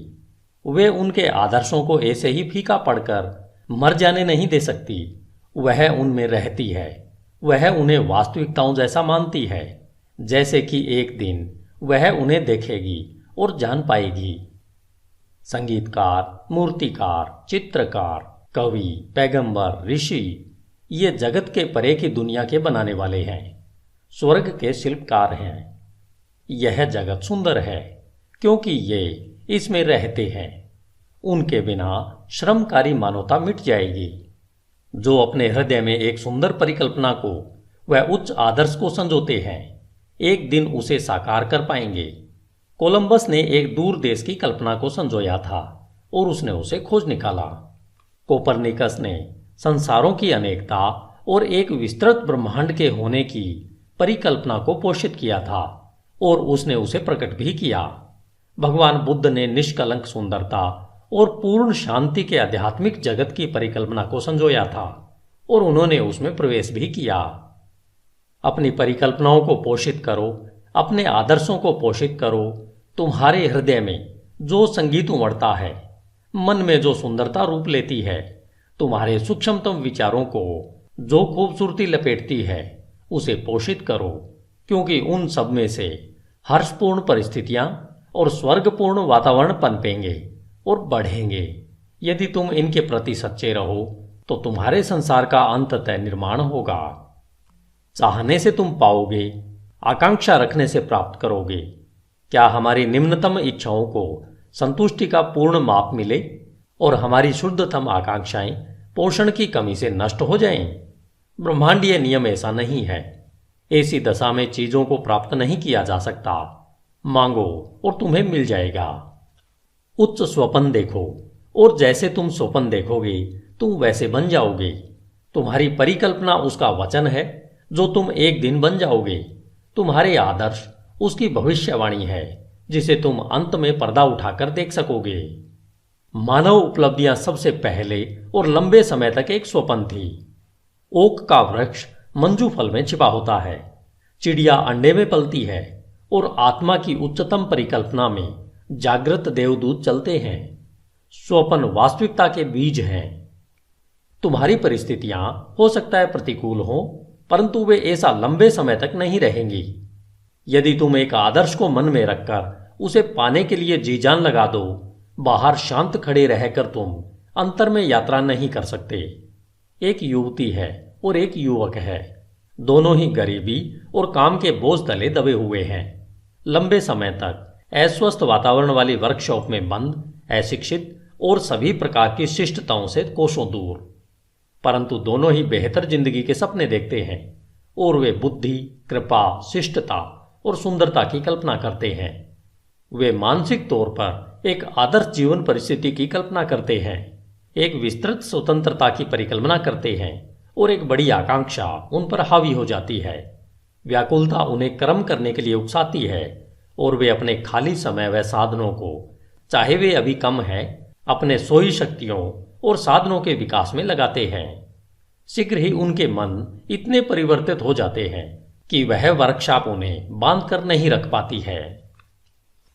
वे उनके आदर्शों को ऐसे ही फीका पड़कर मर जाने नहीं दे सकती। वह उनमें रहती है। वह उन्हें वास्तविकताओं जैसा मानती है, जैसे कि एक दिन वह उन्हें देखेगी और जान पाएगी। संगीतकार, मूर्तिकार, चित्रकार, कवि, पैगंबर, ऋषि ये जगत के परे की दुनिया के बनाने वाले हैं, स्वर्ग के शिल्पकार हैं। यह जगत सुंदर है क्योंकि ये इसमें रहते हैं। उनके बिना श्रमकारी मानवता मिट जाएगी। जो अपने हृदय में एक सुंदर परिकल्पना को व उच्च आदर्श को संजोते हैं, एक दिन उसे साकार कर पाएंगे। कोलंबस ने एक दूर देश की कल्पना को संजोया था और उसने उसे खोज निकाला। कोपरनिकस ने संसारों की अनेकता और एक विस्तृत ब्रह्मांड के होने की परिकल्पना को पोषित किया था और उसने उसे प्रकट भी किया। भगवान बुद्ध ने निष्कलंक सुंदरता और पूर्ण शांति के आध्यात्मिक जगत की परिकल्पना को संजोया था और उन्होंने उसमें प्रवेश भी किया। अपनी परिकल्पनाओं को पोषित करो, अपने आदर्शों को पोषित करो। तुम्हारे हृदय में जो संगीत उमड़ता है, मन में जो सुंदरता रूप लेती है, तुम्हारे सूक्ष्मतम विचारों को जो खूबसूरती लपेटती है, उसे पोषित करो, क्योंकि उन सब में से हर्षपूर्ण परिस्थितियां और स्वर्गपूर्ण वातावरण पनपेंगे और बढ़ेंगे। यदि तुम इनके प्रति सच्चे रहो तो तुम्हारे संसार का अंततः निर्माण होगा। चाहने से तुम पाओगे, आकांक्षा रखने से प्राप्त करोगे। क्या हमारी निम्नतम इच्छाओं को संतुष्टि का पूर्ण माप मिले? और हमारी शुद्धतम आकांक्षाएं पोषण की कमी से नष्ट हो जाएं। ब्रह्मांडीय नियम ऐसा नहीं है। ऐसी दशा में चीजों को प्राप्त नहीं किया जा सकता। मांगो और तुम्हें मिल जाएगा। उच्च स्वप्न देखो और जैसे तुम स्वप्न देखोगे तुम वैसे बन जाओगे। तुम्हारी परिकल्पना उसका वचन है जो तुम एक दिन बन जाओगे। तुम्हारे आदर्श उसकी भविष्यवाणी है जिसे तुम अंत में पर्दा उठाकर देख सकोगे। मानव उपलब्धियां सबसे पहले और लंबे समय तक एक स्वप्न थी। ओक का वृक्ष मंजू फल में छिपा होता है, चिड़िया अंडे में पलती है और आत्मा की उच्चतम परिकल्पना में जागृत देवदूत चलते हैं। स्वप्न वास्तविकता के बीज हैं। तुम्हारी परिस्थितियां हो सकता है प्रतिकूल हो, परंतु वे ऐसा लंबे समय तक नहीं रहेंगी। यदि तुम एक आदर्श को मन में रखकर उसे पाने के लिए जी जान लगा दो, बाहर शांत खड़े रहकर तुम अंतर में यात्रा नहीं कर सकते। एक युवती है और एक युवक है। दोनों ही गरीबी और काम के बोझ तले दबे हुए हैं। लंबे समय तक अस्वस्थ वातावरण वाली वर्कशॉप में बंद, अशिक्षित और सभी प्रकार की शिष्टताओं से कोसों दूर। परंतु दोनों ही बेहतर जिंदगी के सपने देखते हैं और वे बुद्धि, कृपा, शिष्टता और सुंदरता की कल्पना करते हैं। वे मानसिक तौर पर एक आदर्श जीवन परिस्थिति की कल्पना करते हैं, एक विस्तृत स्वतंत्रता की परिकल्पना करते हैं और एक बड़ी आकांक्षा उन पर हावी हो जाती है। व्याकुलता उन्हें कर्म करने के लिए उकसाती है और वे अपने खाली समय व साधनों को, चाहे वे अभी कम है, अपने सोई शक्तियों और साधनों के विकास में लगाते हैं। शीघ्र ही उनके मन इतने परिवर्तित हो जाते हैं कि वह वर्कशॉप उन्हें बांध कर नहीं रख पाती है।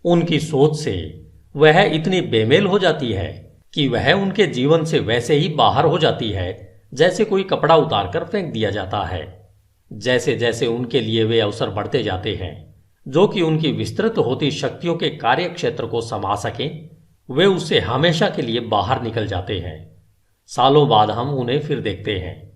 उनकी सोच से वह इतनी बेमेल हो जाती है कि वह उनके जीवन से वैसे ही बाहर हो जाती है जैसे कोई कपड़ा उतारकर फेंक दिया जाता है। जैसे जैसे उनके लिए वे अवसर बढ़ते जाते हैं जो कि उनकी विस्तृत होती शक्तियों के कार्य क्षेत्र को समा सकें, वे उससे हमेशा के लिए बाहर निकल जाते हैं। सालों बाद हम उन्हें फिर देखते हैं।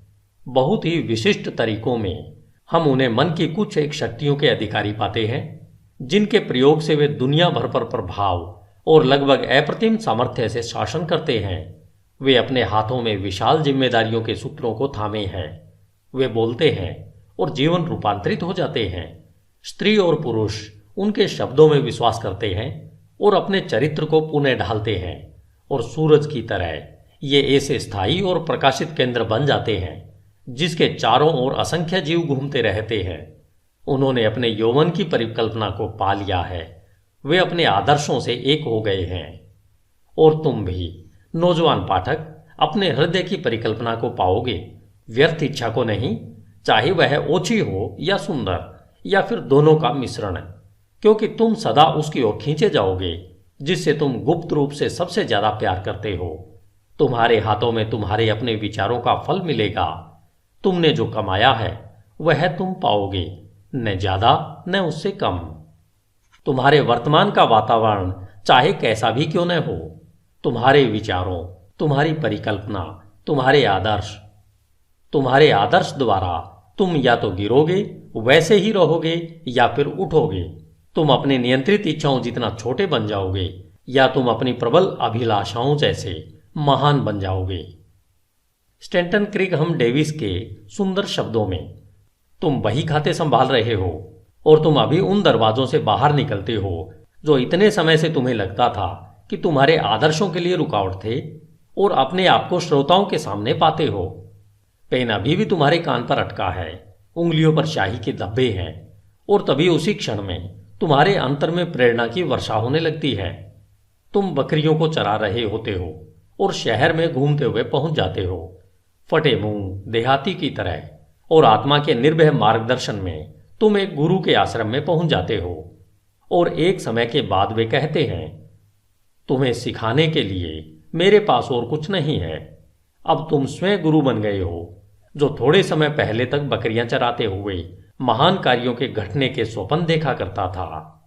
बहुत ही विशिष्ट तरीकों में हम उन्हें मन की कुछ एक शक्तियों के अधिकारी पाते हैं जिनके प्रयोग से वे दुनिया भर पर प्रभाव और लगभग अप्रतिम सामर्थ्य से शासन करते हैं। वे अपने हाथों में विशाल जिम्मेदारियों के सूत्रों को थामे हैं। वे बोलते हैं और जीवन रूपांतरित हो जाते हैं। स्त्री और पुरुष उनके शब्दों में विश्वास करते हैं और अपने चरित्र को पुनः ढालते हैं और सूरज की तरह ये ऐसे स्थायी और प्रकाशित केंद्र बन जाते हैं जिसके चारों ओर असंख्य जीव घूमते रहते हैं। उन्होंने अपने यौवन की परिकल्पना को पा लिया है। वे अपने आदर्शों से एक हो गए हैं। और तुम भी नौजवान पाठक अपने हृदय की परिकल्पना को पाओगे, व्यर्थ इच्छा को नहीं, चाहे वह ओछी हो या सुंदर या फिर दोनों का मिश्रण, क्योंकि तुम सदा उसकी ओर खींचे जाओगे जिससे तुम गुप्त रूप से सबसे ज्यादा प्यार करते हो। तुम्हारे हाथों में तुम्हारे अपने विचारों का फल मिलेगा। तुमने जो कमाया है वह तुम पाओगे, न ज्यादा न उससे कम। तुम्हारे वर्तमान का वातावरण चाहे कैसा भी क्यों न हो, तुम्हारे विचारों, तुम्हारी परिकल्पना, तुम्हारे आदर्श द्वारा तुम या तो गिरोगे, वैसे ही रहोगे, या फिर उठोगे। तुम अपनी नियंत्रित इच्छाओं जितना छोटे बन जाओगे या तुम अपनी प्रबल अभिलाषाओं जैसे महान बन जाओगे। स्टैंटन क्रिगहम डेविस के सुंदर शब्दों में, तुम वही खाते संभाल रहे हो और तुम अभी उन दरवाजों से बाहर निकलते हो जो इतने समय से तुम्हें लगता था कि तुम्हारे आदर्शों के लिए रुकावट थे, और अपने आप को श्रोताओं के सामने पाते हो। पेन अभी भी तुम्हारे कान पर अटका है, उंगलियों पर शाही के धब्बे हैं, और तभी उसी क्षण में तुम्हारे अंतर में प्रेरणा की वर्षा होने लगती है। तुम बकरियों को चरा रहे होते हो और शहर में घूमते हुए पहुंच जाते हो, फटे मुंह देहाती की तरह, और आत्मा के निर्भय मार्गदर्शन में तुम एक गुरु के आश्रम में पहुंच जाते हो। और एक समय के बाद वे कहते हैं, तुम्हें सिखाने के लिए मेरे पास और कुछ नहीं है। अब तुम स्वयं गुरु बन गए हो, जो थोड़े समय पहले तक बकरियां चराते हुए महान कार्यों के घटने के स्वप्न देखा करता था।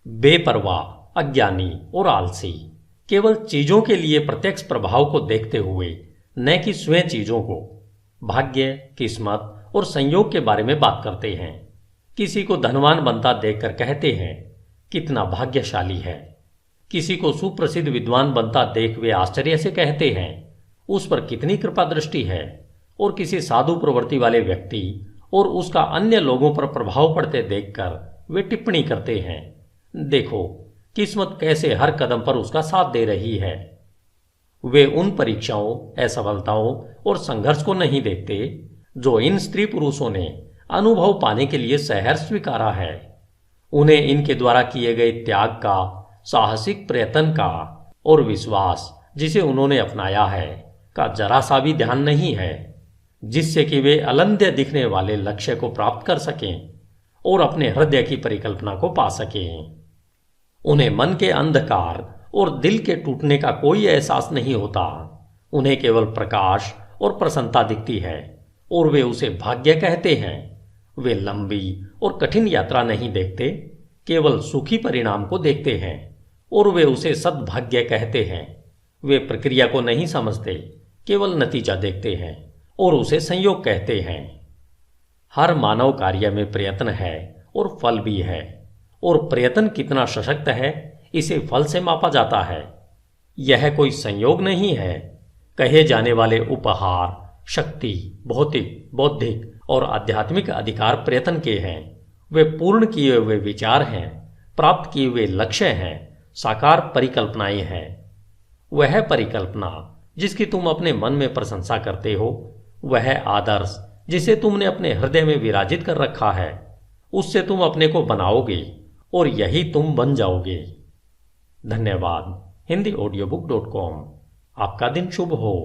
बेपरवाह, अज्ञानी और आलसी केवल चीजों के लिए प्रत्यक्ष प्रभाव को देखते हुए, न कि स्वयं चीजों को, भाग्य, किस्मत और संयोग के बारे में बात करते हैं। किसी को धनवान बनता देखकर कहते हैं, कितना भाग्यशाली है। किसी को सुप्रसिद्ध विद्वान बनता देख वे आश्चर्य से कहते हैं, उस पर कितनी कृपा दृष्टि है। और किसी साधु प्रवृत्ति वाले व्यक्ति और उसका अन्य लोगों पर प्रभाव पड़ते देखकर वे टिप्पणी करते हैं, देखो किस्मत कैसे हर कदम पर उसका साथ दे रही है। वे उन परीक्षाओं, असफलताओं और संघर्ष को नहीं देखते जो इन स्त्री पुरुषों ने अनुभव पाने के लिए सहर्ष स्वीकारा है। उन्हें इनके द्वारा किए गए त्याग का, साहसिक प्रयत्न का और विश्वास जिसे उन्होंने अपनाया है का जरा सा भी ध्यान नहीं है, जिससे कि वे अलंध्य दिखने वाले लक्ष्य को प्राप्त कर सकें और अपने हृदय की परिकल्पना को पा सकें। उन्हें मन के अंधकार और दिल के टूटने का कोई एहसास नहीं होता। उन्हें केवल प्रकाश और प्रसन्नता दिखती है और वे उसे भाग्य कहते हैं। वे लंबी और कठिन यात्रा नहीं देखते, केवल सुखी परिणाम को देखते हैं और वे उसे सद्भाग्य कहते हैं। वे प्रक्रिया को नहीं समझते, केवल नतीजा देखते हैं और उसे संयोग कहते हैं। हर मानव कार्य में प्रयत्न है और फल भी है, और प्रयत्न कितना सशक्त है इसे फल से मापा जाता है। यह कोई संयोग नहीं है। कहे जाने वाले उपहार, शक्ति, भौतिक, बौद्धिक और आध्यात्मिक अधिकार प्रयत्न के हैं। वे पूर्ण किए हुए विचार हैं, प्राप्त किए हुए लक्ष्य हैं, साकार परिकल्पनाएं हैं। वह परिकल्पना जिसकी तुम अपने मन में प्रशंसा करते हो, वह आदर्श जिसे तुमने अपने हृदय में विराजित कर रखा है, उससे तुम अपने को बनाओगे और यही तुम बन जाओगे। धन्यवाद। HindiAudiobook.com। आपका दिन शुभ हो।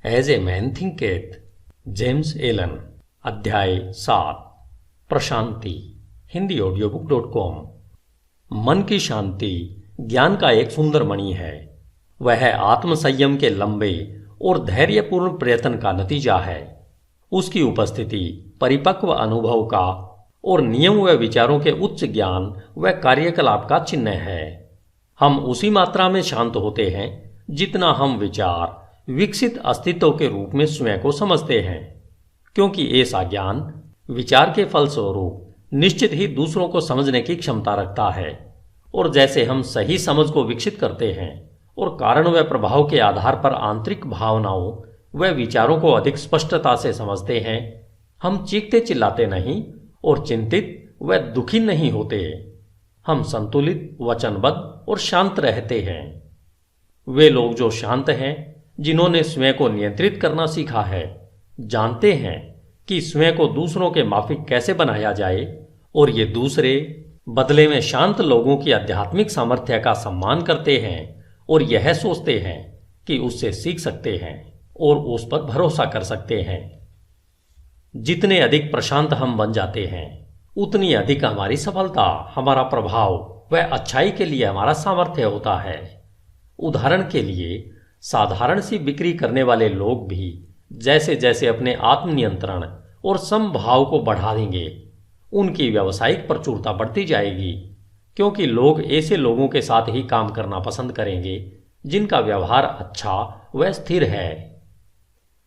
As a man thinketh, James Allen. अध्याय 7, प्रशांति। HindiAudiobook.com। मन की शांति ज्ञान का एक सुंदर मणि है। वह आत्मसंयम के लंबे और धैर्यपूर्ण प्रयत्न का नतीजा है। उसकी उपस्थिति परिपक्व अनुभव का और नियम व विचारों के उच्च ज्ञान व कार्यकलाप का चिन्ह है। हम उसी मात्रा में शांत होते हैं जितना हम विचार विकसित अस्तित्व के रूप में स्वयं को समझते हैं, क्योंकि ऐसा ज्ञान विचार के फलस्वरूप निश्चित ही दूसरों को समझने की क्षमता रखता है। और जैसे हम सही समझ को विकसित करते हैं और कारण व प्रभाव के आधार पर आंतरिक भावनाओं व विचारों को अधिक स्पष्टता से समझते हैं, हम चीखते चिल्लाते नहीं और चिंतित व दुखी नहीं होते। हम संतुलित, वचनबद्ध और शांत रहते हैं। वे लोग जो शांत हैं, जिन्होंने स्वयं को नियंत्रित करना सीखा है, जानते हैं कि स्वयं को दूसरों के माफिक कैसे बनाया जाए, और ये दूसरे बदले में शांत लोगों की आध्यात्मिक सामर्थ्य का सम्मान करते हैं और यह सोचते हैं कि उससे सीख सकते हैं और उस पर भरोसा कर सकते हैं। जितने अधिक प्रशांत हम बन जाते हैं, उतनी अधिक हमारी सफलता, हमारा प्रभाव व अच्छाई के लिए हमारा सामर्थ्य होता है। उदाहरण के लिए, साधारण सी बिक्री करने वाले लोग भी जैसे जैसे अपने आत्मनियंत्रण और समभाव को बढ़ा देंगे, उनकी व्यावसायिक प्रचुरता बढ़ती जाएगी, क्योंकि लोग ऐसे लोगों के साथ ही काम करना पसंद करेंगे जिनका व्यवहार अच्छा व स्थिर है।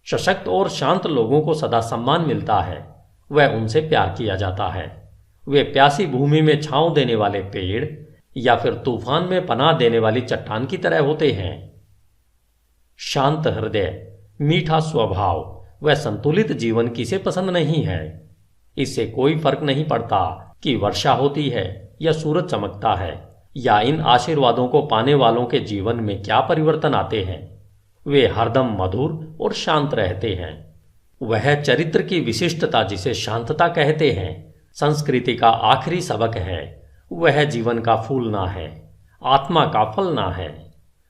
सशक्त और शांत लोगों को सदा सम्मान मिलता है, वह उनसे प्यार किया जाता है। वे प्यासी भूमि में छांव देने वाले पेड़ या फिर तूफान में पनाह देने वाली चट्टान की तरह होते हैं। शांत हृदय, मीठा स्वभाव व संतुलित जीवन किसे पसंद नहीं है। इससे कोई फर्क नहीं पड़ता कि वर्षा होती है या सूरज चमकता है, या इन आशीर्वादों को पाने वालों के जीवन में क्या परिवर्तन आते हैं। वे हरदम मधुर और शांत रहते हैं। वह चरित्र की विशिष्टता जिसे शांतता कहते हैं, संस्कृति का आखिरी सबक है। वह जीवन का फूल ना है, आत्मा का फल ना है।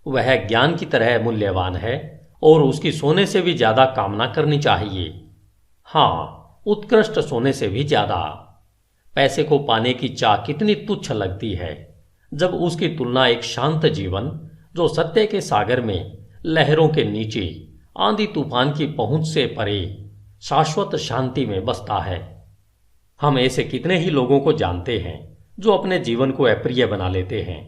वह ज्ञान की तरह मूल्यवान है और उसकी सोने से भी ज्यादा कामना करनी चाहिए। हाँ, उत्कृष्ट सोने से भी ज्यादा। पैसे को पाने की चाह कितनी तुच्छ लगती है जब उसकी तुलना एक शांत जीवन, जो सत्य के सागर में लहरों के नीचे आंधी तूफान की पहुंच से परे शाश्वत शांति में बसता है। हम ऐसे कितने ही लोगों को जानते हैं जो अपने जीवन को अप्रिय बना लेते हैं,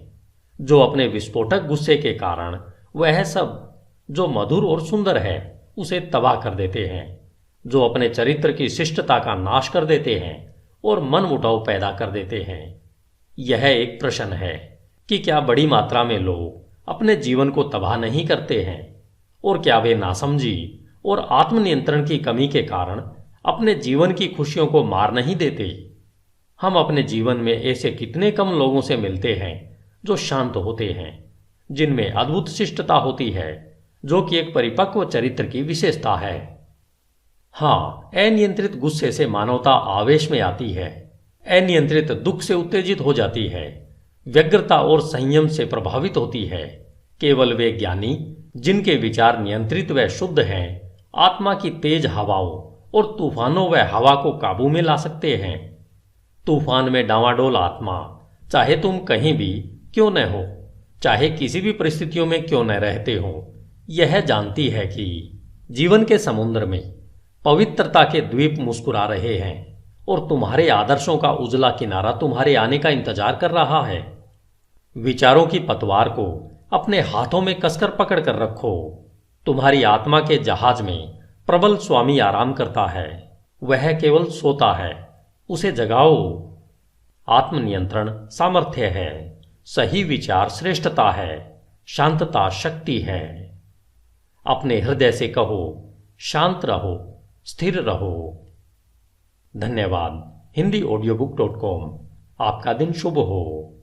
जो अपने विस्फोटक गुस्से के कारण वह सब जो मधुर और सुंदर है उसे तबाह कर देते हैं, जो अपने चरित्र की शिष्टता का नाश कर देते हैं और मन मुटाव पैदा कर देते हैं। यह एक प्रश्न है कि क्या बड़ी मात्रा में लोग अपने जीवन को तबाह नहीं करते हैं, और क्या वे नासमझी और आत्मनियंत्रण की कमी के कारण अपने जीवन की खुशियों को मार नहीं देते। हम अपने जीवन में ऐसे कितने कम लोगों से मिलते हैं जो शांत होते हैं, जिनमें अद्भुत शिष्टता होती है, जो कि एक परिपक्व चरित्र की विशेषता है। हाँ, अनियंत्रित गुस्से से मानवता आवेश में आती है, अनियंत्रित दुख से उत्तेजित हो जाती है, व्यग्रता और संयम से प्रभावित होती है। केवल वे ज्ञानी जिनके विचार नियंत्रित व शुद्ध हैं, आत्मा की तेज हवाओं और तूफानों व हवा को काबू में ला सकते हैं। तूफान में डांवाडोल आत्मा, चाहे तुम कहीं भी क्यों न हो, चाहे किसी भी परिस्थितियों में क्यों न रहते हो, यह जानती है कि जीवन के समुद्र में पवित्रता के द्वीप मुस्कुरा रहे हैं और तुम्हारे आदर्शों का उजला किनारा तुम्हारे आने का इंतजार कर रहा है। विचारों की पतवार को अपने हाथों में कसकर पकड़ कर रखो। तुम्हारी आत्मा के जहाज में प्रबल स्वामी आराम करता है, वह केवल सोता है, उसे जगाओ। आत्मनियंत्रण सामर्थ्य है, सही विचार श्रेष्ठता है, शांतता शक्ति है। अपने हृदय से कहो, शांत रहो, स्थिर रहो। धन्यवाद। HindiAudiobook.com। आपका दिन शुभ हो।